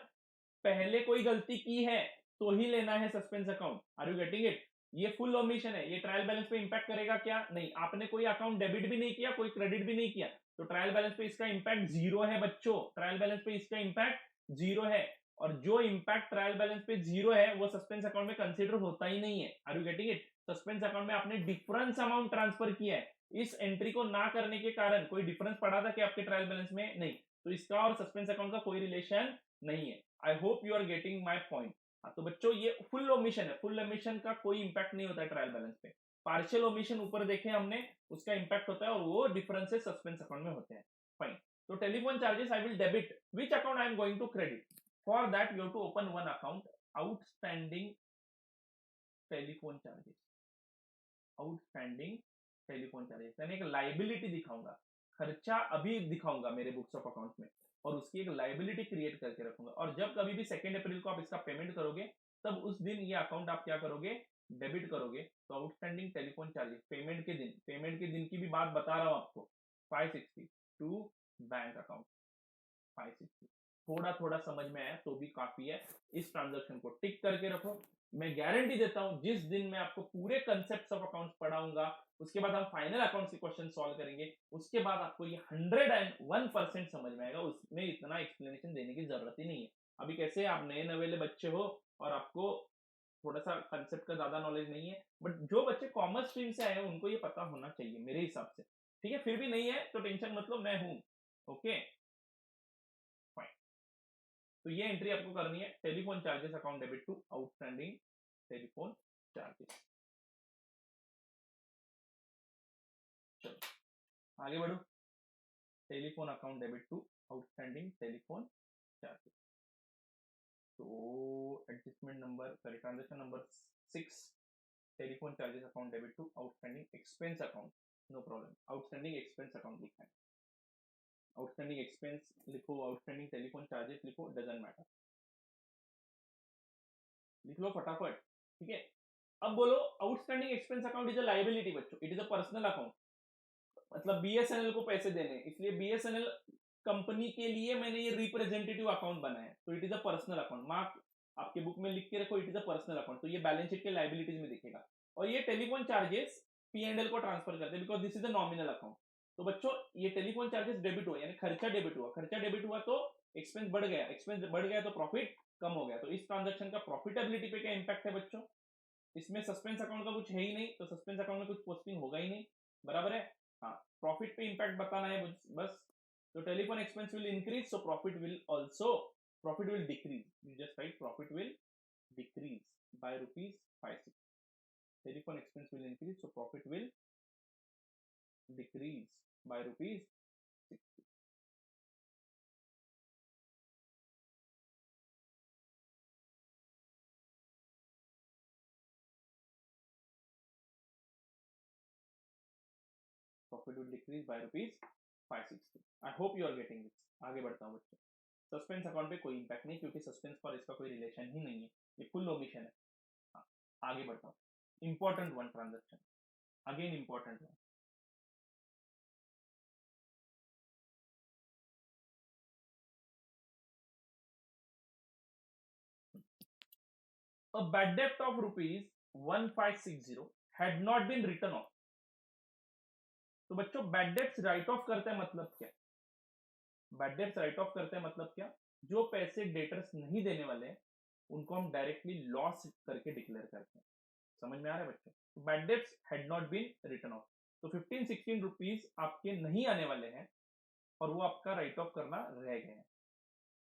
पहले कोई गलती की है तो ही लेना है suspense account. Are you getting it? ये फुल ओमिशन है. ये ट्रायल बैलेंस पे इंपैक्ट करेगा क्या? नहीं. आपने कोई अकाउंट डेबिट भी नहीं किया, कोई क्रेडिट भी नहीं किया, तो ट्रायल बैलेंस पे इसका इंपैक्ट जीरो है बच्चों. ट्रायल बैलेंस पे इसका इंपैक्ट जीरो है, और जो इंपैक्ट ट्रायल बैलेंस पे जीरो है वो सस्पेंस अकाउंट में कंसीडर होता ही नहीं है. Are you getting it? Suspense account में आपने डिफरेंस अमाउंट ट्रांसफर किया है. इस एंट्री को ना करने के कारण कोई डिफरेंस पड़ा था कि आपके ट्रायल बैलेंस में? नहीं. तो इसका और सस्पेंस अकाउंट का कोई रिलेशन नहीं है. I hope you are getting my point. तो बच्चों ये फुल ओमिशन है. फुल ओमिशन का कोई इंपैक्ट नहीं होता है ट्रायल बैलेंस पे. पार्शियल ओमिशन ऊपर देखे हमने, उसका इंपैक्ट होता है और वो डिफरेंसेस सस्पेंस अकाउंट में होते हैं. फाइन. तो telephone charges I will debit. Which account I am going to credit? For that you have to open one account, outstanding telephone charges. Outstanding telephone charges यानी एक लाइबिलिटी दिखाऊंगा. खर्चा अभी दिखाऊंगा मेरे बुक्स ऑफ अकाउंट में और उसकी एक लाइबिलिटी क्रिएट करके रखूंगा, और जब कभी भी 2 अप्रैल को आप इसका पेमेंट करोगे तब उस दिन ये अकाउंट आप क्या करोगे, डेबिट करोगे। तो आउटस्टैंडिंग टेलीफोन चार्जेस पेमेंट के दिन की भी बात बता रहा हूं आपको, 560 टू बैंक अकाउंट 560। थोड़ा थोड़ा समझ में आया तो भी काफी है। इस ट्रांजैक्शन को टिक करके रखो। मैं गारंटी देता हूं जिस दिन मैं आपको पूरे कंसेप्ट ऑफ अकाउंट्स पढ़ाऊंगा, उसके बाद हम फाइनल अकाउंट्स के क्वेश्चन सॉल्व करेंगे, उसके बाद आपको ये 101% समझ में आएगा। उसमें इतना एक्सप्लेनेशन देने की जरूरत ही नहीं है। अभी कैसे आप नए नवेले बच्चे हो और आपको थोड़ा सा कंसेप्ट का ज्यादा नॉलेज नहीं है, बट जो बच्चे कॉमर्स स्ट्रीम से आए हैं उनको ये पता होना चाहिए मेरे हिसाब से। ठीक है, फिर भी नहीं है तो टेंशन मतलब मैं हूं। Okay fine. तो ये एंट्री आपको करनी है, telephone charges account debit to outstanding telephone charges. चलो आगे बढ़ो। Telephone account debit to outstanding telephone charges. तो adjustment number, sorry transaction number 6, telephone charges account debit to outstanding expense account. No problem, outstanding expense account लिखा है। आउटस्टैंडिंग एक्सपेंस लिखो, आउटस्टैंडिंग टेलीफोन चार्जेस लिखो, डजंट मैटर, लिख लो फटाफट। ठीक है, अब बोलो outstanding expense account is a liability बच्चों, it is a personal account. मतलब बीएसएनएल को पैसे देने, इसलिए बीएसएनएल कंपनी के लिए मैंने ये रिप्रेजेंटेटिव अकाउंट बनाया, तो it is a personal account. Mark आपके बुक में लिख के रखो, it is a personal account. तो ये बैलेंस शीट के लायबिलिटीज में दिखेगा। और ये टेलीफोन चार्जेस पी&एल को ट्रांसफर करते हैं because this is a nominal account. तो बच्चों ये टेलीफोन चार्जेस डेबिट हुआ, यानी खर्चा डेबिट हुआ, खर्चा डेबिट हुआ तो एक्सपेंस बढ़ गया, एक्सपेंस बढ़ गया तो प्रॉफिट कम हो गया। तो इस ट्रांजेक्शन का प्रॉफिटेबिलिटी पे क्या इंपैक्ट है बच्चों? इसमें सस्पेंस अकाउंट का कुछ है ही नहीं, तो सस्पेंस अकाउंट में कुछ पोस्टिंग होगा ही नहीं, बराबर है। हाँ, प्रॉफिट पे इंपैक्ट बताना है बस। तो telephone expense will increase, so profit will decrease. You just write profit will decrease by ₹560। Telephone expense will increase, so profit will decrease by ₹60। Profit will decrease by ₹560। I hope you are getting this. आगे बढ़ता हूँ बच्चों। सस्पेंस अकाउंट पे कोई इंपैक्ट नहीं, क्योंकि सस्पेंस पर इसका कोई रिलेशन ही नहीं है, ये फुल ओमिशन है। हाँ, आगे बढ़ता हूँ। Important one transaction, again important one. A bad debt of ₹1560 had not been written off। तो बच्चों बैड डेट्स राइट ऑफ करते हैं मतलब क्या? बैड डेट्स राइट ऑफ करते हैं मतलब क्या? जो पैसे डेटर्स नहीं देने वाले हैं उनको हम डायरेक्टली लॉस करके डिक्लेयर करते हैं। समझ में आ रहा है बच्चों? तो bad debts had not been written off, तो 15-16 रुपीज आपके नहीं आने वाले हैं और वो आपका राइट ऑफ करना रह गए हैं।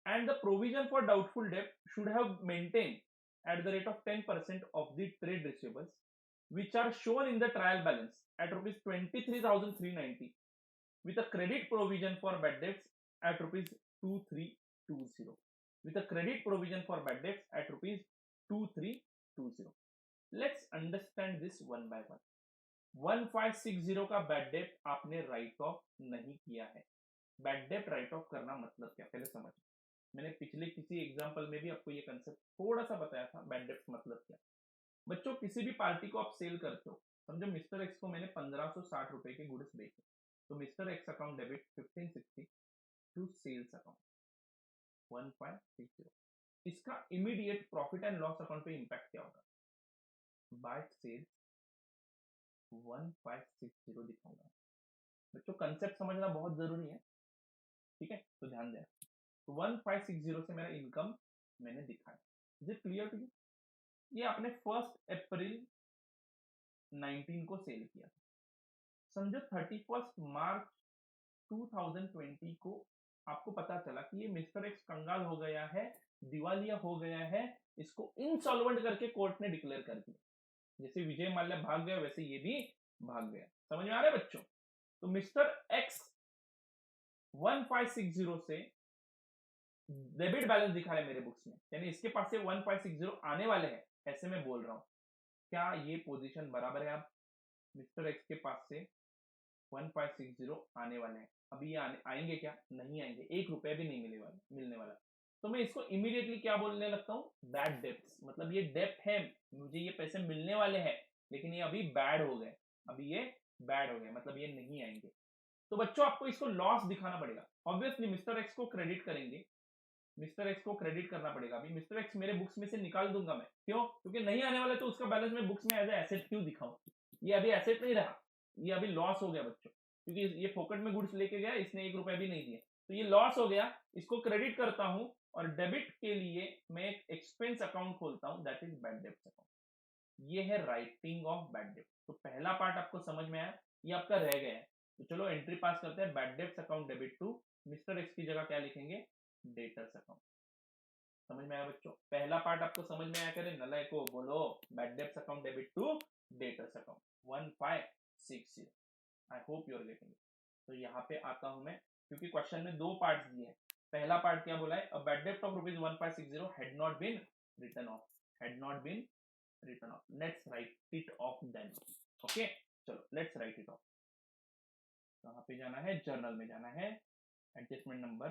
And the provision for doubtful debt should have maintained at the rate of 10% of the trade receivables, which are shown in the trial balance at rupees 23,390, with a credit provision for bad debts at rupees 2320, with a credit provision for bad debts at rupees 2320। Let's understand this one by one। 1560 का बैड डेट आपने राइट ऑफ नहीं किया है। बैड डेट राइट ऑफ करना मतलब क्या, पहले समझ। मैंने पिछले किसी एग्जांपल में भी आपको ये कंसेप्ट थोड़ा सा बताया था, बैड डेट्स मतलब क्या। बच्चों किसी भी पार्टी को आप सेल करते हो, समझो मिस्टर एक्स को मैंने 1560 रुपए के गुड्स बेचे, तो mister X account debit 1560 to sales account 1560। इसका immediate profit and loss account पे इंपैक्ट क्या होगा? बाय सेल्स 1560 दिखाऊंगा। बच्चों कंसेप्ट समझना बहुत जरूरी है, ठीक है, तो ध्यान दें। तो 1560 से मेरा इनकम मैंने दिखाया। Is it clear to you? ये आपने 1 अप्रैल 19 को सेल किया था। समझो 31 मार्च 2020 को आपको पता चला कि ये मिस्टर एक्स कंगाल हो गया है, दिवालिया हो गया है, इसको इंसॉल्वेंट करके कोर्ट ने डिक्लेयर कर दिया। जैसे विजय माल्या भाग गया वैसे ये भी भाग गया। समझ में आ रहा है बच्चों? तो मिस्टर एक्स 1560 से डेबिट बैलेंस दिखा रहे मेरे बुक्स में, यानी इसके पास से 1560 आने वाले हैं, ऐसे मैं बोल रहा हूं। क्या ये पोजीशन बराबर है? आप मिस्टर एक्स के पास से 1560 आने वाले हैं। अभी ये आएंगे क्या? नहीं आएंगे, 1 रुपए भी नहीं मिलने वाला। तो मैं इसको इमीडिएटली क्या बोलने लगता हूँ? Bad debts. मतलब ये डेप्ट है, मुझे ये पैसे मिलने वाले हैं लेकिन ये अभी बैड हो गए, अभी ये बैड हो गए, मतलब ये नहीं आएंगे। तो बच्चों आपको इसको लॉस दिखाना पड़ेगा। ऑब्वियसली मिस्टर एक्स को क्रेडिट करेंगे, मिस्टर एक्स को क्रेडिट करना पड़ेगा। अभी मिस्टर एक्स मेरे बुक्स में से निकाल दूंगा मैं, क्यों? क्योंकि नहीं आने वाले, तो उसका बैलेंस में बुक्स में एज ए एसेट क्यों दिखाऊं? ये अभी एसेट नहीं रहा, ये अभी लॉस हो गया बच्चों, क्योंकि ये फोकट में गुड्स लेके गया, इसने 1 रुपया भी नहीं दिया, तो ये लॉस हो गया। इसको क्रेडिट करता हूं और डेबिट के लिए मैं एक एक्सपेंस अकाउंट खोलता हूं, that is bad debts account. ये है राइटिंग ऑफ बैड डेब्ट। तो पहला पार्ट आपको समझ में आया, ये आपका रह गया है। तो चलो एंट्री पास करते हैं। Bad debts account debit to mister X की जगह क्या लिखेंगे? Debtors account. समझ में आया बच्चों? पहला पार्ट आपको समझ में आया? करें नलय को बोलो, bad debts account debit to debtors account 1560। I hope you are getting it. तो यहाँ पे आता हूं मैं, क्योंकि क्वेश्चन में 2 पार्ट्स दिए हैं। पहला पार्ट क्या बोला है? अ बैड डेब्ट of rupees 1560 had not been written off, had not been written off. Let's write it off then. Okay, चलो लेट्स राइट इट ऑफ। कहाँ पे जाना है? जर्नल में जाना है। एडजस्टमेंट नंबर,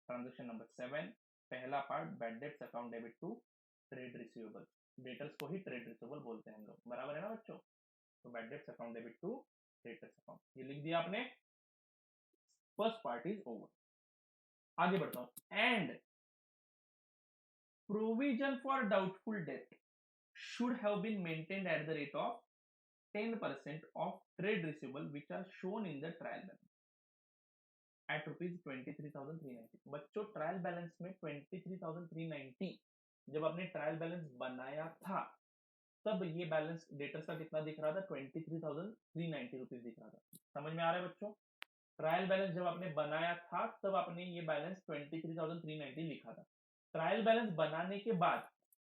ट्रांजेक्शन नंबर 7, पहला part bad debts account debit to trade receivable. Debtors को ही ट्रेड रिसीवेबल बोलते हैं हम लोग, बराबर है ना बच्चों? तो bad debts account debit to debtors account, ये लिख दिया आपने। First part is over. आगे बढ़ता हूं। And provision for doubtful debt should have been maintained at the rate of 10% of trade receivable which are shown in the trial balance at rupees 23,390। बच्चों ट्रायल बैलेंस में 23,390 जब आपने ट्रायल बैलेंस बनाया था, तब ये बैलेंस डेटर्स का कितना दिख रहा था? 23,390 रुपीज दिख रहा था। समझ में आ रहा है बच्चों? ट्रायल बैलेंस जब आपने बनाया था तब आपने ये बैलेंस 23,390 लिखा था। ट्रायल बैलेंस बनाने के बाद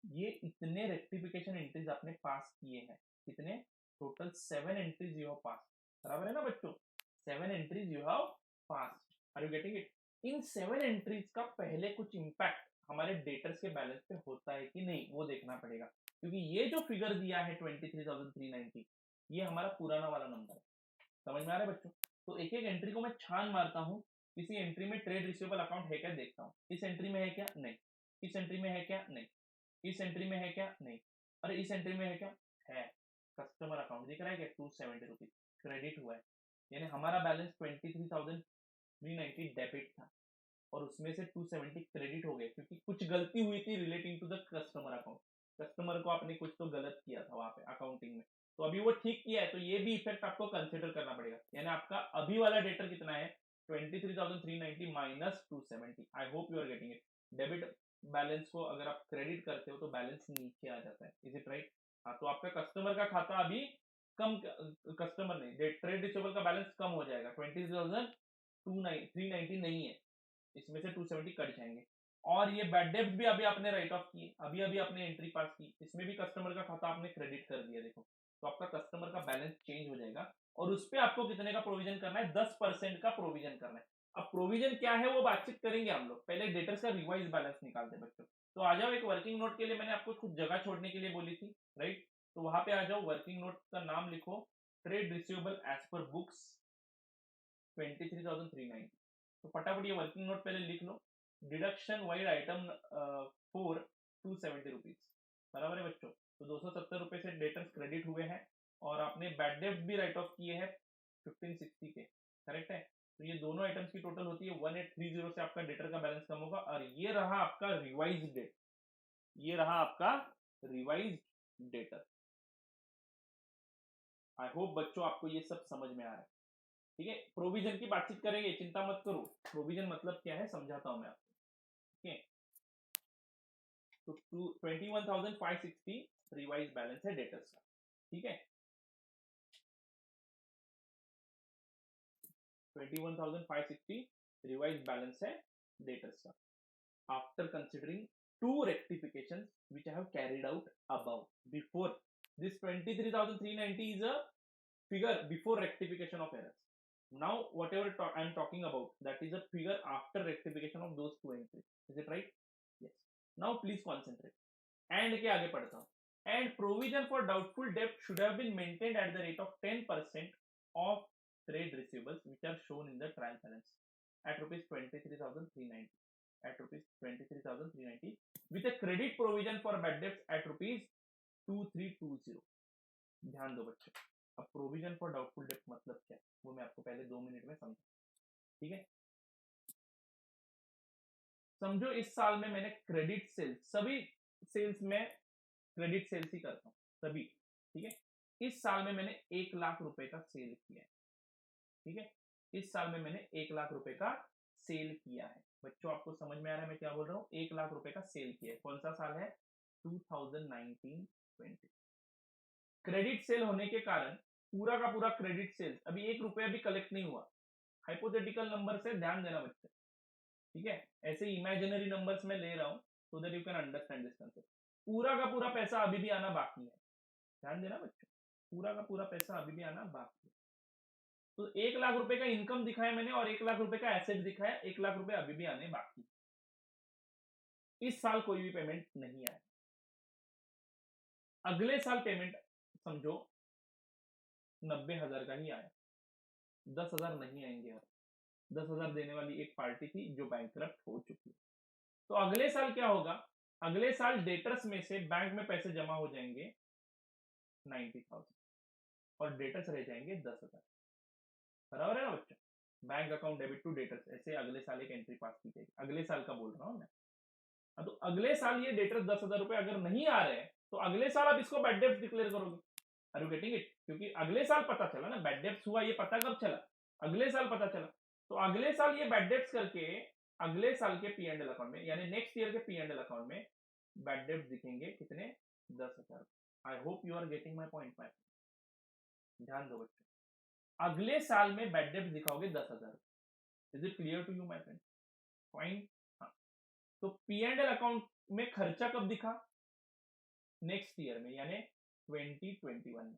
ये इतने रेक्टिफिकेशन एंट्रीज आपने पास किए हैं। कितने? Total 7 entries you have pass. बराबर है ना बच्चों? 7 entries you have pass. Are you getting it? इन 7 एंट्रीज का पहले कुछ इंपैक्ट हमारे डेटर्स के बैलेंस पे होता है कि नहीं, वो देखना पड़ेगा। क्योंकि ये जो फिगर दिया है 23,390, ये हमारा पुराना वाला नंबर है। समझ में आ रहा है बच्चों? तो एक एक एंट्री को मैं छान मारता हूँ, किसी एंट्री में ट्रेड रिसीवेबल अकाउंट है क्या देखता हूँ। इस एंट्री में है क्या? नहीं। इस एंट्री में है क्या? नहीं। इस एंट्री में है क्या? नहीं। अरे इस एंट्री में है क्या? है। कस्टमर अकाउंट दिख रहा है क्या? 270 रुपीज क्रेडिट हुआ है, यानी हमारा बैलेंस 23,390 डेबिट था और उसमें से 270 क्रेडिट हो गए, क्योंकि कुछ गलती हुई थी relating to the customer account. Customer को आपने कुछ तो गलत किया था वहां पे अकाउंटिंग में, तो अभी वो ठीक किया है, तो ये भी इफेक्ट आपको कंसिडर करना पड़ेगा। यानी आपका अभी वाला डेटर कितना है? 23,390 minus 270। I hope you are getting it. Debit balance को अगर आप क्रेडिट करते हो तो बैलेंस नीचे आ जाता है। Is it right? हाँ, तो आपका कस्टमर का खाता अभी कम, कस्टमर नहीं, ट्रेड रिसीवेबल का बैलेंस कम हो जाएगा। 20,390 नहीं है, इसमें से 270 कट जाएंगे। और ये बैड डेब्ट भी अभी आपने राइट ऑफ किए, अभी अभी आपने एंट्री पास की, इसमें भी कस्टमर का खाता आपने क्रेडिट कर दिया। देखो, तो आपका कस्टमर का बैलेंस चेंज हो जाएगा और उस पर आपको कितने का प्रोविजन करना है? 10% का प्रोविजन करना है। अब प्रोविजन क्या है वो बातचीत करेंगे हम लोग, पहले डेटर्स का रिवाइज बैलेंस निकालते हैं बच्चों। तो आ जाओ, एक वर्किंग नोट के लिए मैंने आपको कुछ जगह छोड़ने के लिए बोली थी, राइट? तो वहां पे आ जाओ, वर्किंग नोट का नाम लिखो, trade receivable as per books 23,390। तो फटाफट ये वर्किंग नोट पहले लिख लो। डिडक्शन वाइड आइटम 4 270 रुपीज, बराबर है बच्चों? तो 270 रुपए से डेटर्स क्रेडिट हुए हैं और आपने बैड डेब्ट भी राइट ऑफ किए हैं 1560 के, करेक्ट है? तो ये दोनों आइटम्स की टोटल होती है 1830 से आपका डेटर का बैलेंस कम होगा। और ये रहा आपका रिवाइज डेट, ये रहा आपका रिवाइज डेटर। आई होप बच्चों आपको ये सब समझ में आ रहा है। ठीक है, प्रोविजन की बातचीत करेंगे, चिंता मत करो। प्रोविजन मतलब क्या है समझाता हूं मैं आपको। ठीक है, तो 21,560 रिवाइज बैलेंस है डेटर्स का। ठीक है, 21,560 रिवाइज बैलेंस है डेटर्स का after considering two rectifications which I have carried out above. Before this 23,390 is a figure before rectification of errors. Now whatever I am talking about, that is a figure after rectification of those two entries. Is it right? Yes. Now please concentrate. And के आगे पढ़ता हूँ. And provision for doubtful debt should have been maintained at the rate of 10% of trade receivables which are shown in the trial balance at rupees 23,390 at rupees 23,390 with a credit provision for bad debts at rupees 2320. ध्यान दो बच्चों, अब प्रोविजन फॉर डाउटफुल डेट मतलब क्या है वो मैं आपको पहले 2 मिनट में समझा, ठीक है। समझो इस साल में मैंने क्रेडिट सेल्स, सभी सेल्स में क्रेडिट सेल्स ही करता हूं सभी, ठीक है। इस साल में मैंने 1 लाख रुपए का सेल किया है, ठीक है। इस साल में मैंने 1 लाख रुपए का सेल किया है। बच्चों आपको समझ में आ रहा है मैं क्या बोल रहा हूँ? 1 लाख रुपए का सेल किया है। कौन सा साल है? 2019-20। क्रेडिट सेल होने के कारण पूरा का पूरा क्रेडिट सेल्स, अभी 1 रुपया भी कलेक्ट नहीं हुआ। हाइपोथेटिकल नंबर से ध्यान देना बच्चे, ठीक है। ऐसे इमेजिनरी नंबर्स में ले रहा हूं so that you can understand this concept. पूरा का पूरा पैसा अभी भी आना बाकी है, ध्यान देना बच्चों, पूरा का पूरा पैसा अभी भी आना बाकी है। तो 1 लाख रुपए का इनकम दिखाया मैंने और 1 लाख रुपए का एसेट दिखाया, 1 लाख रुपए अभी भी आने बाकी। इस साल कोई भी पेमेंट नहीं आया, अगले साल पेमेंट समझो 90,000 का ही आया, 10,000 नहीं आएंगे। अब 10,000 देने वाली एक पार्टी थी जो बैंकक्रप्ट हो चुकी है। तो अगले साल क्या होगा? अगले साल डेटर्स में से बैंक में पैसे जमा हो जाएंगे 90,000 और डेटर्स रह जाएंगे 10,000। बराबर है ना बच्चों? Bank account debit to debtors, ऐसे अगले साल एक एंट्री पास की जाएगी। अगले साल का बोल रहा हूं मैं। तो अगले साल ये डेटर्स 10,000 रुपए अगर नहीं आ रहे हैं तो अगले साल आप इसको बैड डेब्ट डिक्लेयर करोगे। Are you getting it? क्योंकि अगले साल पता चला ना बैड डेब्ट्स हुआ, ये पता कब चला? अगले साल पता चला। तो अगले साल ये बैड डेब्ट्स करके अगले साल के P&L अकाउंट में, यानी नेक्स्ट ईयर के P&L अकाउंट में बैड डेब्ट्स दिखेंगे कितने? 10,000। I hope you are getting my point. My ध्यान दो बच्चों, अगले साल में बैड डेब्ट्स दिखाओगे 10,000। Is it clear to you my friend? Point. हाँ, तो P&L अकाउंट में खर्चा कब दिखा? नेक्स्ट ईयर में, यानी 2021 में।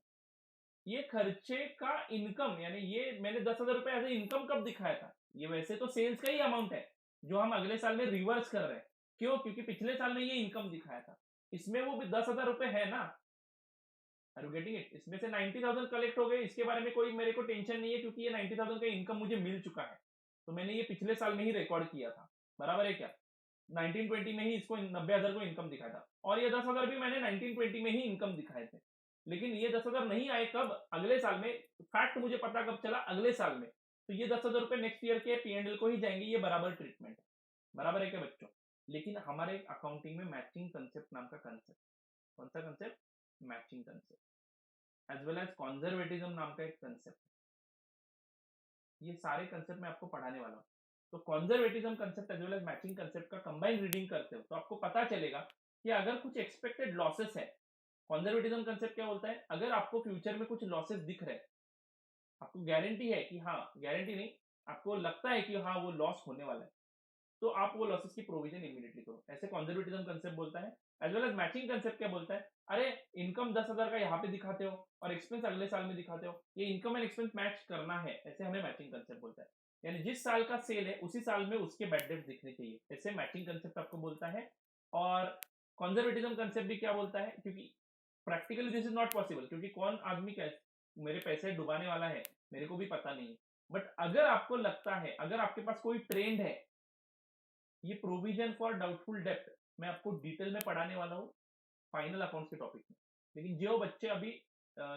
ये खर्चे का इनकम, यानी ये मैंने 10,000 रुपए एज इनकम कब दिखाया था? ये वैसे तो सेल्स का ही अमाउंट है जो हम अगले साल में रिवर्स कर रहे हैं। क्यों? क्योंकि पिछले साल में ये इनकम दिखाया था, इसमें वो भी 10,000 रुपए है ना। Are you getting it? इसमें से 90,000 कलेक्ट हो गए, इसके बारे में कोई मेरे को टेंशन नहीं है क्योंकि ये 90,000 का इनकम मुझे मिल चुका है। तो मैंने ये पिछले साल में ही रिकॉर्ड किया था, बराबर है क्या? 1920 में ही इसको 90,000 को इनकम दिखाया था, और ये 10,000 भी मैंने 1920 में ही इनकम दिखाए थे। लेकिन ये 10,000 नहीं आए कब? अगले साल में। फैक्ट मुझे पता कब चला? अगले साल में। तो ये 10,000 रुपए नेक्स्ट ईयर के P&L को ही जाएंगे, ये बराबर ट्रीटमेंट है। बराबर है क्या बच्चों? लेकिन हमारे अकाउंटिंग में मैचिंग कंसेप्ट नाम का कंसेप्ट, कौन सा concept? Matching concept, as well as conservatism नाम का एक कंसेप्ट। ये सारे कंसेप्ट मैं आपको पढ़ाने वाला हूँ। तो conservatism concept as well as matching concept का कंबाइंड रीडिंग करते हो तो आपको पता चलेगा कि अगर कुछ एक्सपेक्टेड लॉसेस है, कॉन्जर्वेटिज्म कंसेप्ट क्या बोलता है? अगर आपको फ्यूचर में कुछ लॉसेस दिख रहे हैं, आपको गारंटी है कि हाँ, गारंटी नहीं, आपको लगता है कि हाँ वो लॉस होने वाला है, तो आप वो लॉसेस की प्रोविजन इमीडिएटली करो। ऐसे कॉन्जर्वेटिज्म कंसेप्ट बोलता है। As well as matching concept क्या बोलता है? अरे इनकम 10,000 का यहाँ पे दिखाते हो और एक्सपेंस अगले साल में दिखाते हो, ये इनकम एंड एक्सपेंस मैच करना है, ऐसे हमें मैचिंग कंसेप्ट बोलता है। यानी जिस साल का सेल है उसी साल में उसके बैड डेट्स दिखने चाहिए, ऐसे मैचिंग कंसेप्ट आपको बोलता है। और कॉन्जर्वेटिज्म कंसेप्ट भी क्या बोलता है? क्योंकि practically this is not possible, क्योंकि कौन आदमी मेरे पैसे डुबाने वाला है मेरे को भी पता नहीं है। बट अगर आपको लगता है, अगर आपके पास कोई ट्रेंड है, ये प्रोविजन फॉर डाउटफुल डेप्ट मैं आपको डिटेल में पढ़ाने वाला हूँ फाइनल अकाउंट्स के टॉपिक में। लेकिन जो बच्चे अभी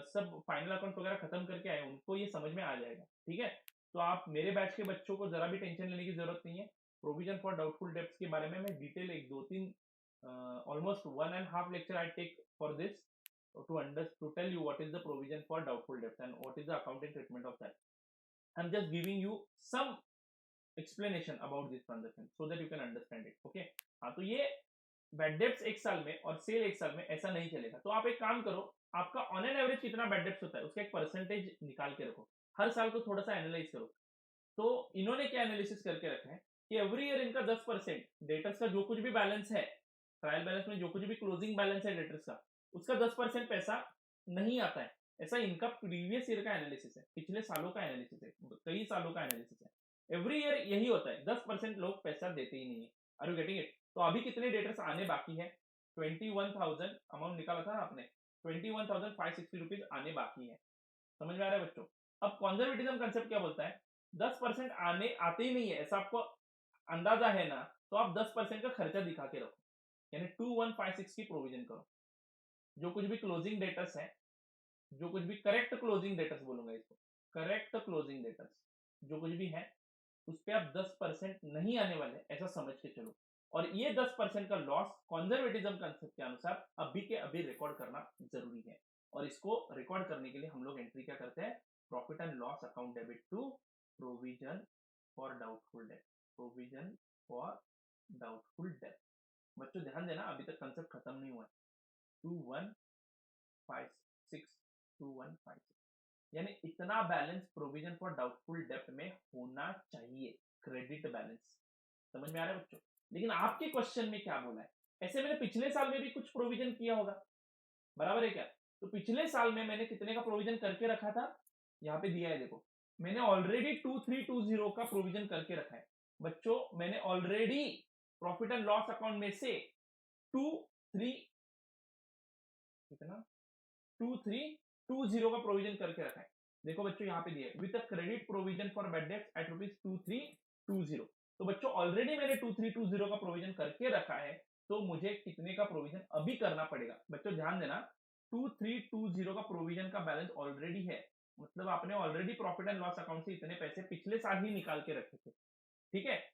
सब फाइनल अकाउंट वगैरह खत्म करके आए उनको ये समझ में आ जाएगा, ठीक है। तो आप मेरे बैच के बच्चों को जरा भी टेंशन लेने की जरूरत नहीं है। प्रोविजन फॉर डाउटफुल डेप्ट्स के बारे में मैं डिटेल एक 2-3 almost 1.5 lecture I take for this to tell you what is the provision for doubtful debts and what is the accounting treatment of that. I'm just giving you some explanation about this transaction so that you can understand it. Okay? हाँ, तो ये बैड डेब्ट्स एक साल में और सेल एक साल में ऐसा नहीं चलेगा। तो आप एक काम करो, आपका ऑन एन एवरेज कितना बैड डेब्ट्स होता है उसका एक परसेंटेज निकाल के रखो, हर साल को थोड़ा सा एनालाइज करो। तो इन्होंने क्या एनालिसिस करके रखा है कि एवरी ईयर इनका 10% डेटर्स का जो कुछ भी बैलेंस है, ट्रायल बैलेंस में जो कुछ भी क्लोजिंग बैलेंस है डेटर्स का, उसका 10% पैसा नहीं आता है। ऐसा इनका प्रीवियस ईयर का एनालिसिस है, पिछले सालों का एनालिसिस है, कई सालों का एनालिसिस है। एवरी ईयर यही होता है, 10% लोग पैसा देते ही नहीं है। Are you getting it? तो अभी कितने डेटर्स आने बाकी है? 21,000 अमाउंट निकाला था आपने, 21,560 रुपीज आने बाकी है। समझ में आ रहा है बच्चों? अब कंजर्वेटिज्म कंसेप्ट क्या बोलता है, 10% आते ही नहीं है ऐसा आपको अंदाजा है ना, तो आप 10% का खर्चा दिखा के रखो, यानी 2156 की प्रोविजन करो। जो कुछ भी क्लोजिंग डेटर्स है, जो कुछ भी करेक्ट क्लोजिंग डेटर्स बोलूंगा इसको, करेक्ट क्लोजिंग डेटर्स जो कुछ भी है उस पर आप 10% नहीं आने वाले ऐसा समझ के चलो। और ये 10% का लॉस कंजर्वेटिज्म कंसेप्ट के अनुसार अभी के अभी रिकॉर्ड करना जरूरी है। और इसको रिकॉर्ड करने के लिए हम लोग एंट्री क्या करते हैं, profit and loss account debit to provision for doubtful debt, provision for doubtful debt. बच्चों ध्यान देना, अभी तक कंसेप्ट खत्म नहीं हुआ है। 2156 2156 यानी इतना बैलेंस प्रोविजन फॉर डाउटफुल डेब्ट में होना चाहिए, क्रेडिट बैलेंस। समझ में आ रहा है बच्चों? लेकिन आपके क्वेश्चन में क्या बोला है, ऐसे मैंने पिछले साल में भी कुछ प्रोविजन किया होगा, बराबर है क्या? तो पिछले साल में मैंने कितने का प्रोविजन करके रखा था, यहाँ पे दिया है देखो, मैंने ऑलरेडी 2320 का प्रोविजन करके रखा है बच्चों। मैंने already profit and loss account में से 23 कितना 2320 का प्रोविजन करके रखा है। देखो बच्चों यहाँ पे दिया है with credit provision for bad debts at ₹2320। तो बच्चों ऑलरेडी मैंने 2320 का प्रोविजन करके रखा है, तो मुझे कितने का प्रोविजन अभी करना पड़ेगा? बच्चों ध्यान देना, 2320 का प्रोविजन का बैलेंस ऑलरेडी है, मतलब आपने already profit and loss account से इतने पैसे पिछले साल ही निकाल के रखे थे, ठीक है?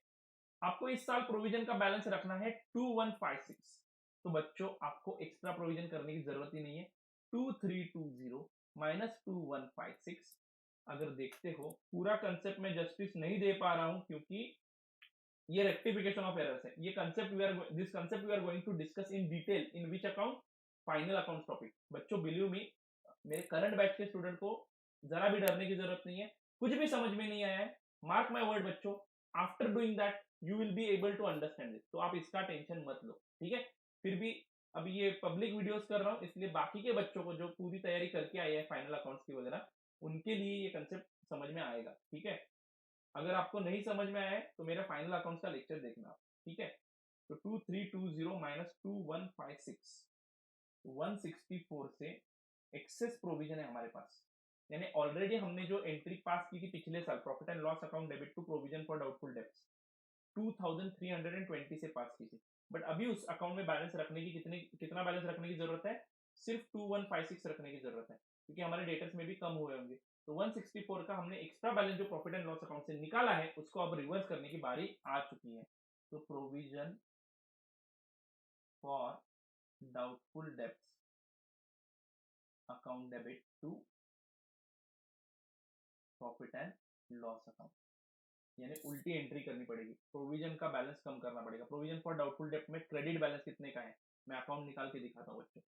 आपको इस साल प्रोविजन का बैलेंस रखना है 2156। तो बच्चों आपको एक्स्ट्रा प्रोविजन करने की जरूरत ही नहीं है। 2320 माइनस 2156, अगर देखते हो पूरा कंसेप्ट में जस्टिस नहीं दे पा रहा हूं क्योंकि ये रेक्टिफिकेशन ऑफ एरर्स है। ये concept this concept we are going to discuss in detail in which account, final account topic. बच्चों बिलीव मी, मेरे करंट बैच के स्टूडेंट को जरा भी डरने की जरूरत नहीं है। कुछ भी समझ में नहीं आया है, मार्क माय वर्ड बच्चों, after doing that you will be able to understand this. तो आप इसका टेंशन मत लो, ठीक है? फिर भी अभी ये पब्लिक वीडियोस कर रहा हूँ, इसलिए बाकी के बच्चों को जो पूरी तैयारी करके आए हैं फाइनल अकाउंट्स की वगैरह, उनके लिए ये कंसेप्ट समझ में आएगा, ठीक है? अगर आपको नहीं समझ में आया तो मेरा फाइनल अकाउंट्स का लेक्चर देखना, ठीक है? तो 2320 माइनस 2156, 164 से एक्सेस प्रोविजन है हमारे पास, यानी ऑलरेडी हमने जो एंट्री पास की थी पिछले साल, profit and loss account debit to provision for doubtful debts, 2320 से पास की थी। बट अभी उस अकाउंट में बैलेंस रखने की कितना बैलेंस रखने की जरूरत है? सिर्फ 2156 रखने की जरूरत है, क्योंकि हमारे डेटर्स में भी कम हुए होंगे। तो 164 का हमने एक्स्ट्रा बैलेंस जो प्रॉफिट एंड लॉस अकाउंट से निकाला है उसको अब रिवर्स करने की बारी आ चुकी है। तो provision for doubtful debts account debit to profit and loss account, यानी उल्टी एंट्री करनी पड़ेगी, प्रोविजन का बैलेंस कम करना पड़ेगा। प्रोविजन फॉर डाउटफुल डेब्ट में क्रेडिट बैलेंस कितने का है, मैं अकाउंट निकाल के दिखाता हूँ बच्चों।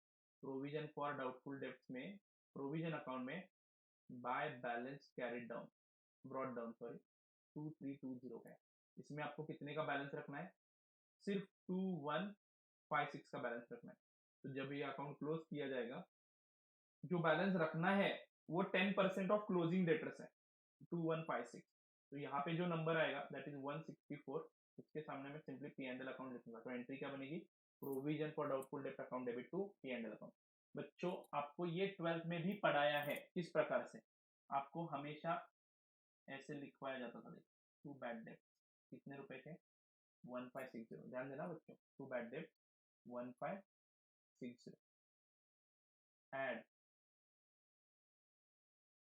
प्रोविजन फॉर डाउटफुल डेब्ट्स में प्रोविजन अकाउंट में by balance carried down, brought down sorry, 2320 का है। इसमें आपको कितने का बैलेंस रखना है? सिर्फ 2156 का बैलेंस रखना है। तो जब ये अकाउंट क्लोज किया जाएगा, जो बैलेंस रखना है वो 10% ऑफ क्लोजिंग डेटर्स है, 2156। तो यहाँ पे जो नंबर आएगा दैट इज 164, उसके सामने मैं simply P and L account लिखूंगा। तो एंट्री क्या बनेगी? प्रोविजन फॉर डाउटफुल डेब्ट account debit to P and L account. बच्चों आपको ये 12th में भी पढ़ाया है किस प्रकार से, आपको हमेशा ऐसे लिखवाया जाता था। देखो टू बैड डेब्ट कितने रुपए के? 1560। ध्यान देना बच्चों, टू बैड डेब्ट 1560, add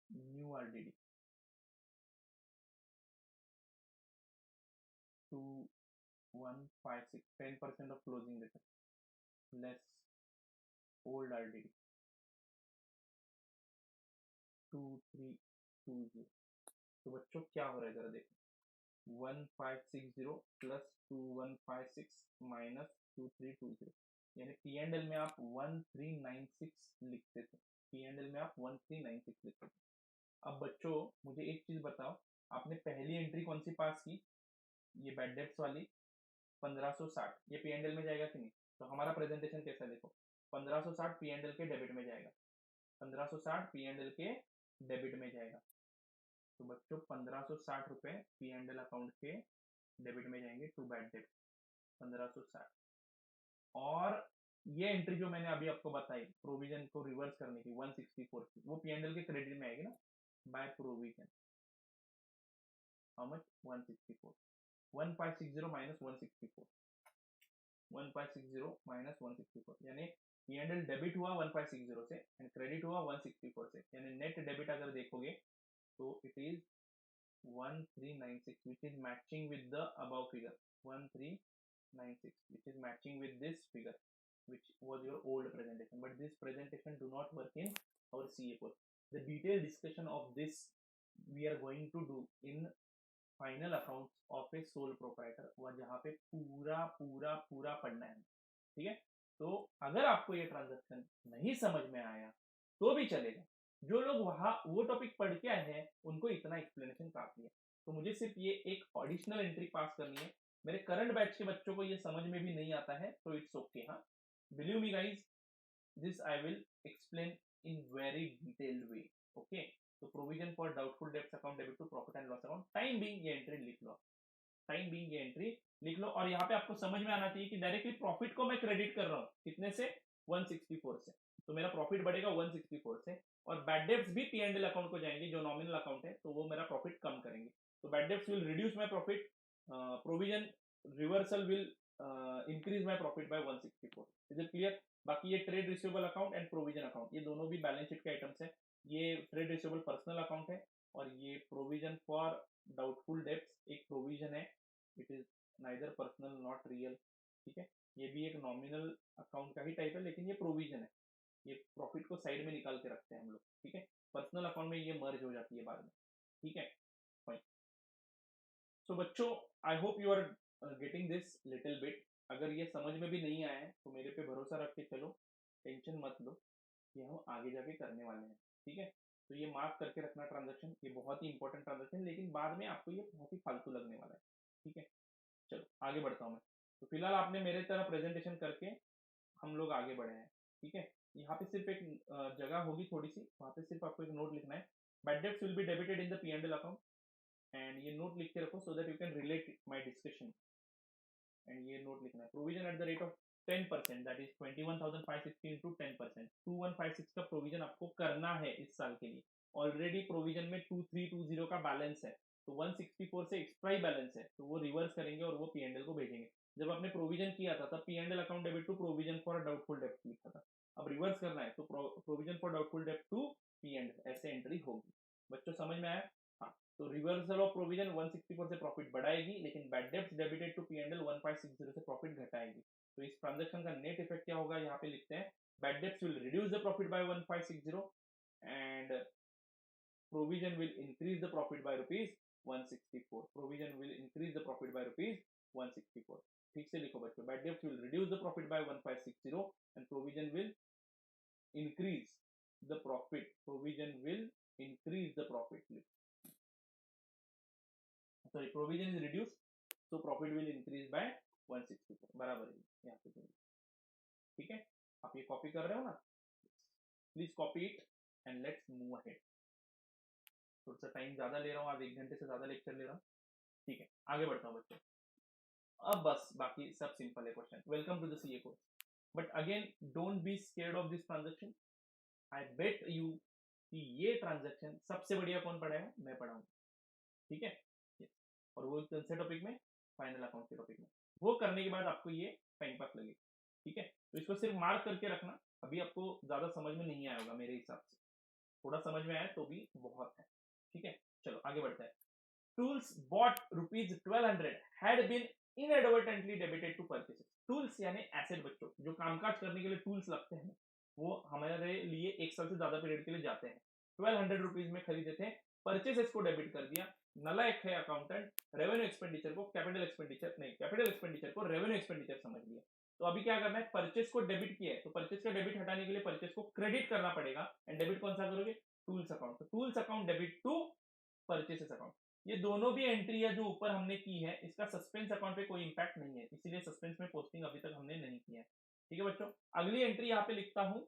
new RDD 2156, 10% of closing return less old RDD 2320। तो बच्चों क्या हो रहा है जरा देखो, 1560 प्लस 2156 माइनस 2320, यानी पी एंड एल में आप 1396 लिखते थे, पी एंड एल में आप 1396 लिखते थे। अब बच्चों मुझे एक चीज बताओ, आपने पहली एंट्री कौन सी पास की? ये बैड डेब्ट्स वाली 1560, ये पी एंड एल में जाएगा कि नहीं? तो हमारा प्रेजेंटेशन कैसा है देखो, 1560 पी एंड एल के डेबिट में जाएगा, 1560 पी एंड एल के डेबिट में जाएगा। तो बच्चों 1560 रुपए पी एंड एल अकाउंट के डेबिट में जाएंगे टू बैड डेट 1560। और ये एंट्री जो मैंने अभी आपको बताई प्रोविजन को रिवर्स करने की 164 की, वो पी एंड एल के क्रेडिट में आएगी ना, by provision. How much? 164. 1560 minus 164. 1560 minus 164 यानी P&L डेबिट हुआ 1560 से एंड क्रेडिट हुआ 164 से, यानी नेट डेबिट अगर देखोगे तो it is 1396 which is matching with the above figure. 1396 which is matching with this figure which was your old presentation, but this presentation do not work in our CA course. The detailed discussion of this we are going to do in final accounts of A sole proprietor, वह जहां पे पूरा पूरा पूरा पढ़ना है, ठीक है। तो अगर आपको ये ट्रांजैक्शन नहीं समझ में आया तो भी चलेगा, जो लोग वहां वो टॉपिक पढ़ के आए हैं उनको इतना एक्सप्लेनेशन काफी है। तो मुझे सिर्फ ये एक ऑडिशनल एंट्री पास करनी है। मेरे करंट बैच के बच्चों को ये समझ में भी नहीं आता है तो इट्स ओके। हाँ, believe me guys, this I will explain in very detailed way. Okay, तो provision for doubtful debts account debit to profit and loss account, time being ये एंट्री लिख लो, टाइम बीइंग ये एंट्री लिख लो। और यहाँ पे आपको समझ में आना चाहिए कि डायरेक्टली प्रॉफिट को मैं क्रेडिट कर रहा हूँ कितने से, 164 से, तो मेरा प्रॉफिट बढ़ेगा 164 से। और बैड डेब्ट्स भी P&L अकाउंट को जाएंगे जो नॉमिनल अकाउंट है, तो वो मेरा प्रॉफिट कम करेंगे। तो bad debts will reduce my profit, provision reversal will increase my profit by 164। Is it clear? बाकी ये trade receivable account and provision account ये दोनों भी बैलेंस शीट के आइटम्स है। ये ट्रेड रिसीवेबल पर्सनल अकाउंट है और ये प्रोविजन फॉर डाउटफुल डेब्ट्स एक प्रोविजन है, it is neither personal not real, ठीक है। ये भी एक नॉमिनल अकाउंट का ही टाइप है लेकिन ये प्रोविजन है, ये प्रॉफिट को साइड में निकाल के रखते हैं हम लोग, ठीक है। पर्सनल अकाउंट में ये मर्ज हो जाती है बाद में, ठीक है। फाइन। सो बच्चों, I hope you are getting this little bit. अगर ये समझ में भी नहीं आया है तो मेरे पे भरोसा रख के चलो, टेंशन मत लो, ये हम आगे जाके करने वाले हैं, ठीक है। तो ये मार्क करके रखना ट्रांजैक्शन, ये बहुत ही इंपॉर्टेंट ट्रांजैक्शन, लेकिन बाद में आपको ये बहुत ही फालतू लगने वाला है, ठीक है। चलो आगे बढ़ता हूँ मैं। तो फिलहाल आपने मेरे तरह प्रेजेंटेशन करके हम लोग आगे बढ़े हैं, ठीक है। यहाँ पे सिर्फ एक जगह होगी थोड़ी सी, वहाँ पे सिर्फ आपको एक नोट लिखना है, bad debts will be debited in the P&L account, and ये नोट लिख के रखो so that you can relate my discussion. And ये नोट लिखना है, provision at the rate of 10%, that is 21,560 into 10%, 2156 का प्रोविजन आपको करना है इस साल के लिए। ऑलरेडी प्रोविजन में 2320 का बैलेंस है, तो 164 से एक्स्ट्रा ही बैलेंस है, तो वो रिवर्स करेंगे और वो P&L को भेजेंगे। जब आपने प्रोविजन किया था तब P&L account debit to provision for doubtful डेब्ट लिखा था, अब रिवर्स करना है तो प्रोविजन फॉर डाउटफुल डेब्ट टू P&L ऐसे एंट्री होगी। बच्चों समझ में आया? हाँ, तो रिवर्सल ऑफ प्रोविजन 164 से प्रॉफिट बढ़ाएगी, लेकिन bad debts debited to P&L 1560 से प्रॉफिट घटाएगी। तो इस ट्रांजैक्शन का नेट इफेक्ट क्या होगा, यहाँ पे लिखते हैं, bad debts will reduce the profit by 1560 and provision will increase the profit by rupees 164. Provision will increase the profit by rupees 164. ठीक से लिखो बच्चों, bad debts will reduce the profit by 1560 and provision will increase the profit. Provision will increase the profit. Sorry, provision is reduced, so profit will increase by 164. बराबर है यहाँ पे, ठीक है। आप ये कॉपी कर रहे हो ना, please copy it and let's move ahead. थोड़ा सा टाइम ज्यादा ले रहा हूँ, आज 1 घंटे से ज्यादा लेक्चर ले रहा हूँ, ठीक है। आगे बढ़ता हूँ बच्चों, अब बस बाकी सब सिंपल है question. Welcome to the CA course, but again don't be scared of this transaction. I bet you कि ये ट्रांजैक्शन सबसे बढ़िया कौन पढ़ाएगा, मैं पढ़ाऊंगा, ठीक है। और वो कौन से टॉपिक में, फाइनल अकाउंट के टॉपिक में। वो करने के बाद आपको ये टाइम पास लगेगा, ठीक है। तो इसको सिर्फ मार्क करके रखना, अभी आपको ज्यादा समझ में नहीं आया होगा मेरे हिसाब से, थोड़ा समझ में आया तो भी बहुत है, ठीक है। चलो आगे बढ़ते हैं। Tools bought rupees 1200 had been inadvertently debited to purchases. Tools यानी एसेट बच्चों, जो कामकाज करने के लिए टूल्स लगते हैं वो हमारे लिए 1 साल से ज्यादा पीरियड के लिए जाते हैं। 1200 रुपीज में खरीदे थे, परचेसेस को डेबिट कर दिया। नालायक है अकाउंटेंट, रेवेन्यू एक्सपेंडिचर को कैपिटल एक्सपेंडिचर नहीं, कैपिटल एक्सपेंडिचर को रेवेन्यू एक्सपेंडिचर समझ लिया। तो अभी क्या करना है, परचेस को डेबिट किया है तो परचेस का डेबिट हटाने के लिए परचेस को क्रेडिट करना पड़ेगा, एंड डेबिट कौन सा करोगे, टूल्स अकाउंट। तो tools account debit to purchases account. ये दोनों भी एंट्री है जो ऊपर हमने की है, इसका सस्पेंस अकाउंट पे कोई इंपैक्ट नहीं है, इसीलिए सस्पेंस में पोस्टिंग अभी तक हमने नहीं किया है, ठीक है बच्चों। अगली एंट्री यहाँ पे लिखता हूँ,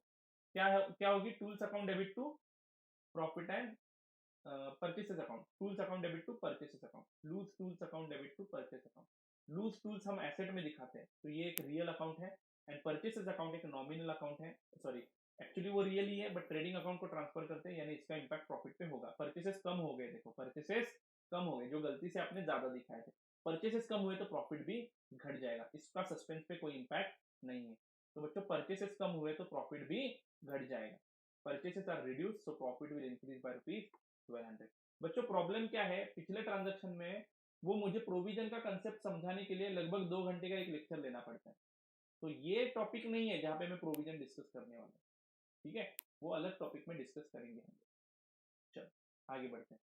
क्या होगी, tools account debit to profit and purchases account, tools account debit to purchases account, loose tools account debit to purchase account. Loose tools हम एसेट में दिखाते हैं तो ये एक रियल अकाउंट है, एंड परचेसेस अकाउंट एक नॉमिनल अकाउंट है, सॉरी एक्चुअली वो रियल ही है, बट ट्रेडिंग अकाउंट को ट्रांसफर करते हैं यानी इसका इम्पैक्ट प्रॉफिट पे होगा। परचेसेस कम हो गए, देखो परचेसेस कम हो गए, जो गलती से आपने ज्यादा दिखाए थे, परचेसेस कम हुए तो प्रॉफिट भी घट जाएगा, इसका सस्पेंस पे कोई इम्पैक्ट नहीं है। तो बच्चों परचेसेस कम हुए तो प्रॉफिट भी घट जाएगा। Purchases are reduce so profit will increase by ₹1200। बच्चों प्रॉब्लम क्या है, पिछले ट्रांजेक्शन में वो मुझे प्रोविजन का कंसेप्ट समझाने के लिए लगभग 2 घंटे का एक लेक्चर लेना पड़ता है। तो ये टॉपिक नहीं है जहां पे मैं प्रोविजन डिस्कस करने वाला हूँ, ठीक है, वो अलग टॉपिक में डिस्कस करेंगे हम। चल आगे बढ़ते हैं।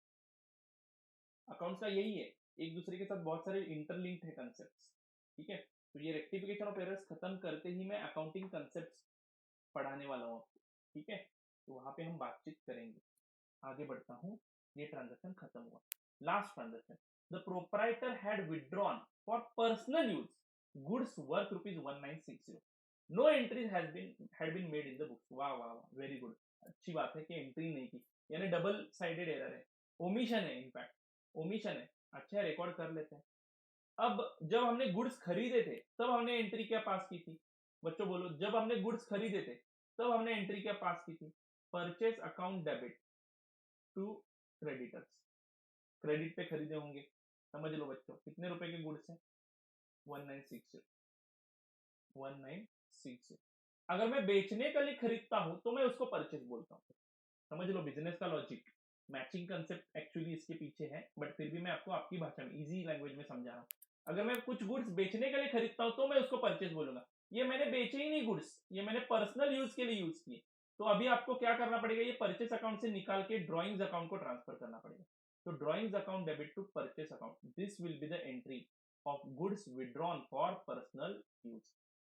अकाउंट्स का यही है, एक दूसरे के साथ बहुत सारे इंटरलिंक्ड है कंसेप्ट, ठीक है। तो ये रेक्टिफिकेशन ऑफ एरर्स खत्म करते ही मैं अकाउंटिंग कंसेप्ट पढ़ाने वाला हूँ आपको, ठीक है। तो वहां पे हम बातचीत करेंगे। आगे बढ़ता हूँ। ये ट्रांजेक्शन खत्म हुआ, last transaction, the proprietor had withdrawn for personal use goods worth ₹1960। No entries had been made in the books. वाह वाह वाह, वेरी गुड, अच्छी बात है कि एंट्री नहीं की, यानी डबल साइडेड एरर है, ओमिशन है, इनफैक्ट ओमिशन है। अच्छा रिकॉर्ड कर लेते हैं। अब जब हमने गुड्स खरीदे थे तब हमने एंट्री क्या पास की थी, बच्चों बोलो, जब हमने गुड्स खरीदे थे तब हमने एंट्री क्या पास की थी, purchase account debit to creditors. Credit पे खरीदे होंगे, समझ लो बच्चों, कितने रुपए के गुड्स हैं, 1960, 1960। अगर मैं बेचने के लिए खरीदता हूं तो मैं उसको परचेस बोलता हूं। समझ लो बिजनेस का लॉजिक, मैचिंग कंसेप्ट एक्चुअली इसके पीछे है, बट फिर भी मैं आपको आपकी भाषा में इजी लैंग्वेज में समझा रहा हूँ। अगर मैं कुछ गुड्स बेचने के लिए खरीदता हूँ तो मैं उसको परचेस बोलूंगा। ये मैंने बेचे ही नहीं गुड्स, ये मैंने पर्सनल यूज के लिए यूज किए। तो अभी आपको क्या करना पड़ेगा, ये परचेस अकाउंट से निकाल के ड्रॉइंग्स अकाउंट को ट्रांसफर करना पड़ेगा। तो drawings account debit to purchase account, this will be the entry of goods withdrawn for personal use.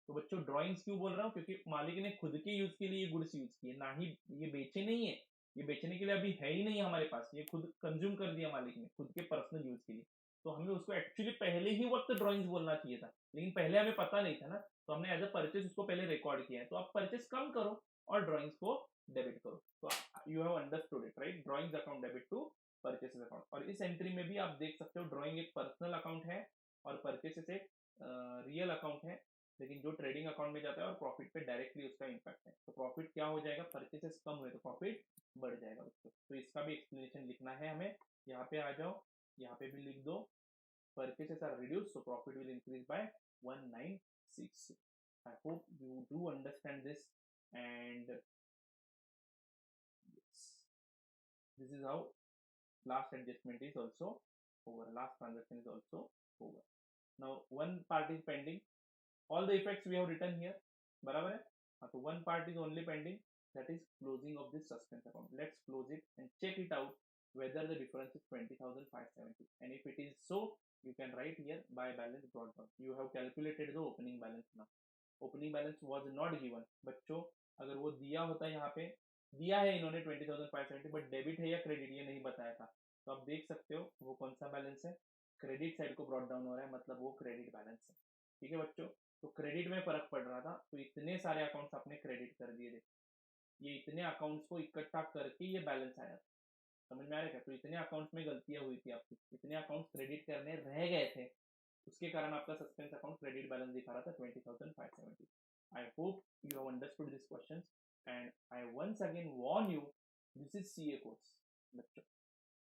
तो बच्चों ड्रॉइंग्स क्यों बोल रहा हूँ, क्योंकि मालिक ने खुद के यूज के लिए गुड्स यूज किए, ना ही ये बेचे नहीं है, ये बेचने के लिए अभी है ही नहीं हमारे पास, ये खुद कंज्यूम कर दिया मालिक ने खुद के पर्सनल यूज के लिए। तो हमें उसको एक्चुअली पहले ही वक्त ड्रॉइंग्स बोलना चाहिए था, लेकिन पहले हमें पता नहीं था ना, तो हमने एज अ परचेस उसको पहले रिकॉर्ड किया है। तो आप परचेस कम करो और ड्रॉइंग्स को डेबिट करो। तो you have understood it right, drawings account debit to purchases account. और इस एंट्री में भी आप देख सकते हो ड्रॉइंग एक पर्सनल अकाउंट है और परचेसेस एक रियल अकाउंट है, लेकिन जो ट्रेडिंग अकाउंट में जाता है और प्रॉफिट पे डायरेक्टली उसका इम्पैक्ट है। तो प्रॉफिट क्या हो जाएगा, परचेसेस कम हुए तो प्रॉफिट बढ़ जाएगा बच्चों। तो इसका भी एक्सप्लेनेशन लिखना है हमें, यहाँ पे आ जाओ, यहाँ पे भी लिख दो, purchases are reduce so profit will increase by 1960। I hope you do understand this and this is how last adjustment is also over, last transaction is also over. Now one part is pending, all the effects we have written here, बराबर है। हाँ तो one part is only pending, that is closing of this suspense account. Let's close it and check it out whether the difference is 20,570, and if it is so you can write here buy balance brought down. You have calculated the opening balance now. Opening balance was not given बच्चों, अगर वो दिया होता यहाँ पे, दिया है इन्होंने 20,570, बट डेबिट है या क्रेडिट ये नहीं बताया था। तो आप देख सकते हो वो कौन सा बैलेंस है, क्रेडिट साइड को ब्रॉट डाउन हो रहा है, मतलब वो क्रेडिट बैलेंस है, ठीक है बच्चों। तो क्रेडिट में फर्क पड़ रहा था, तो इतने सारे अकाउंट्स आपने क्रेडिट कर दिए थे, ये इतने अकाउंट्स को इकट्ठा करके ये बैलेंस आया था, समझ में आ रहा है क्या। तो इतने अकाउंट्स में गलतियां हुई थी आपकी, इतने अकाउंट्स क्रेडिट करने रह गए थे, उसके कारण आपका सस्पेंस अकाउंट क्रेडिट बैलेंस दिखा रहा था 20,570। I hope you have understood this question and I once again warn you, this is CA course बच्चों,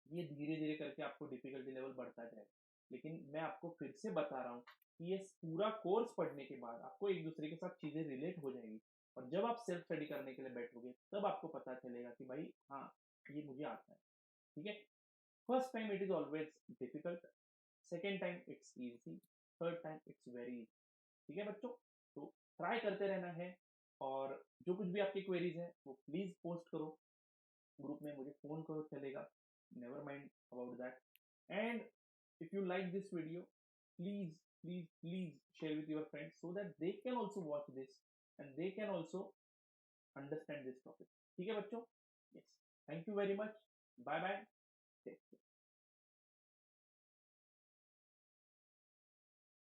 ये धीरे धीरे करके आपको डिफिकल्टी लेवल बढ़ता जाएगा, लेकिन मैं आपको फिर से बता रहा हूँ कि ये पूरा कोर्स पढ़ने के बाद आपको एक दूसरे के साथ चीजें रिलेट हो जाएगी, और जब आप सेल्फ स्टडी करने के लिए बैठोगे तब आपको पता चलेगा कि भाई हाँ ये मुझे आता है, ठीक है। First time it is always difficult, second time it's easy, third time it's very easy, ठीक है बच्चों। तो ट्राई करते रहना है, और जो कुछ भी आपकी क्वेरीज है वो प्लीज पोस्ट करो ग्रुप में, मुझे फोन करो चलेगा, never mind about that. And if you like this video, please share with your friends so that they can also watch this and they can also understand this topic, ठीक है बच्चों। Yes, thank you very much, bye bye,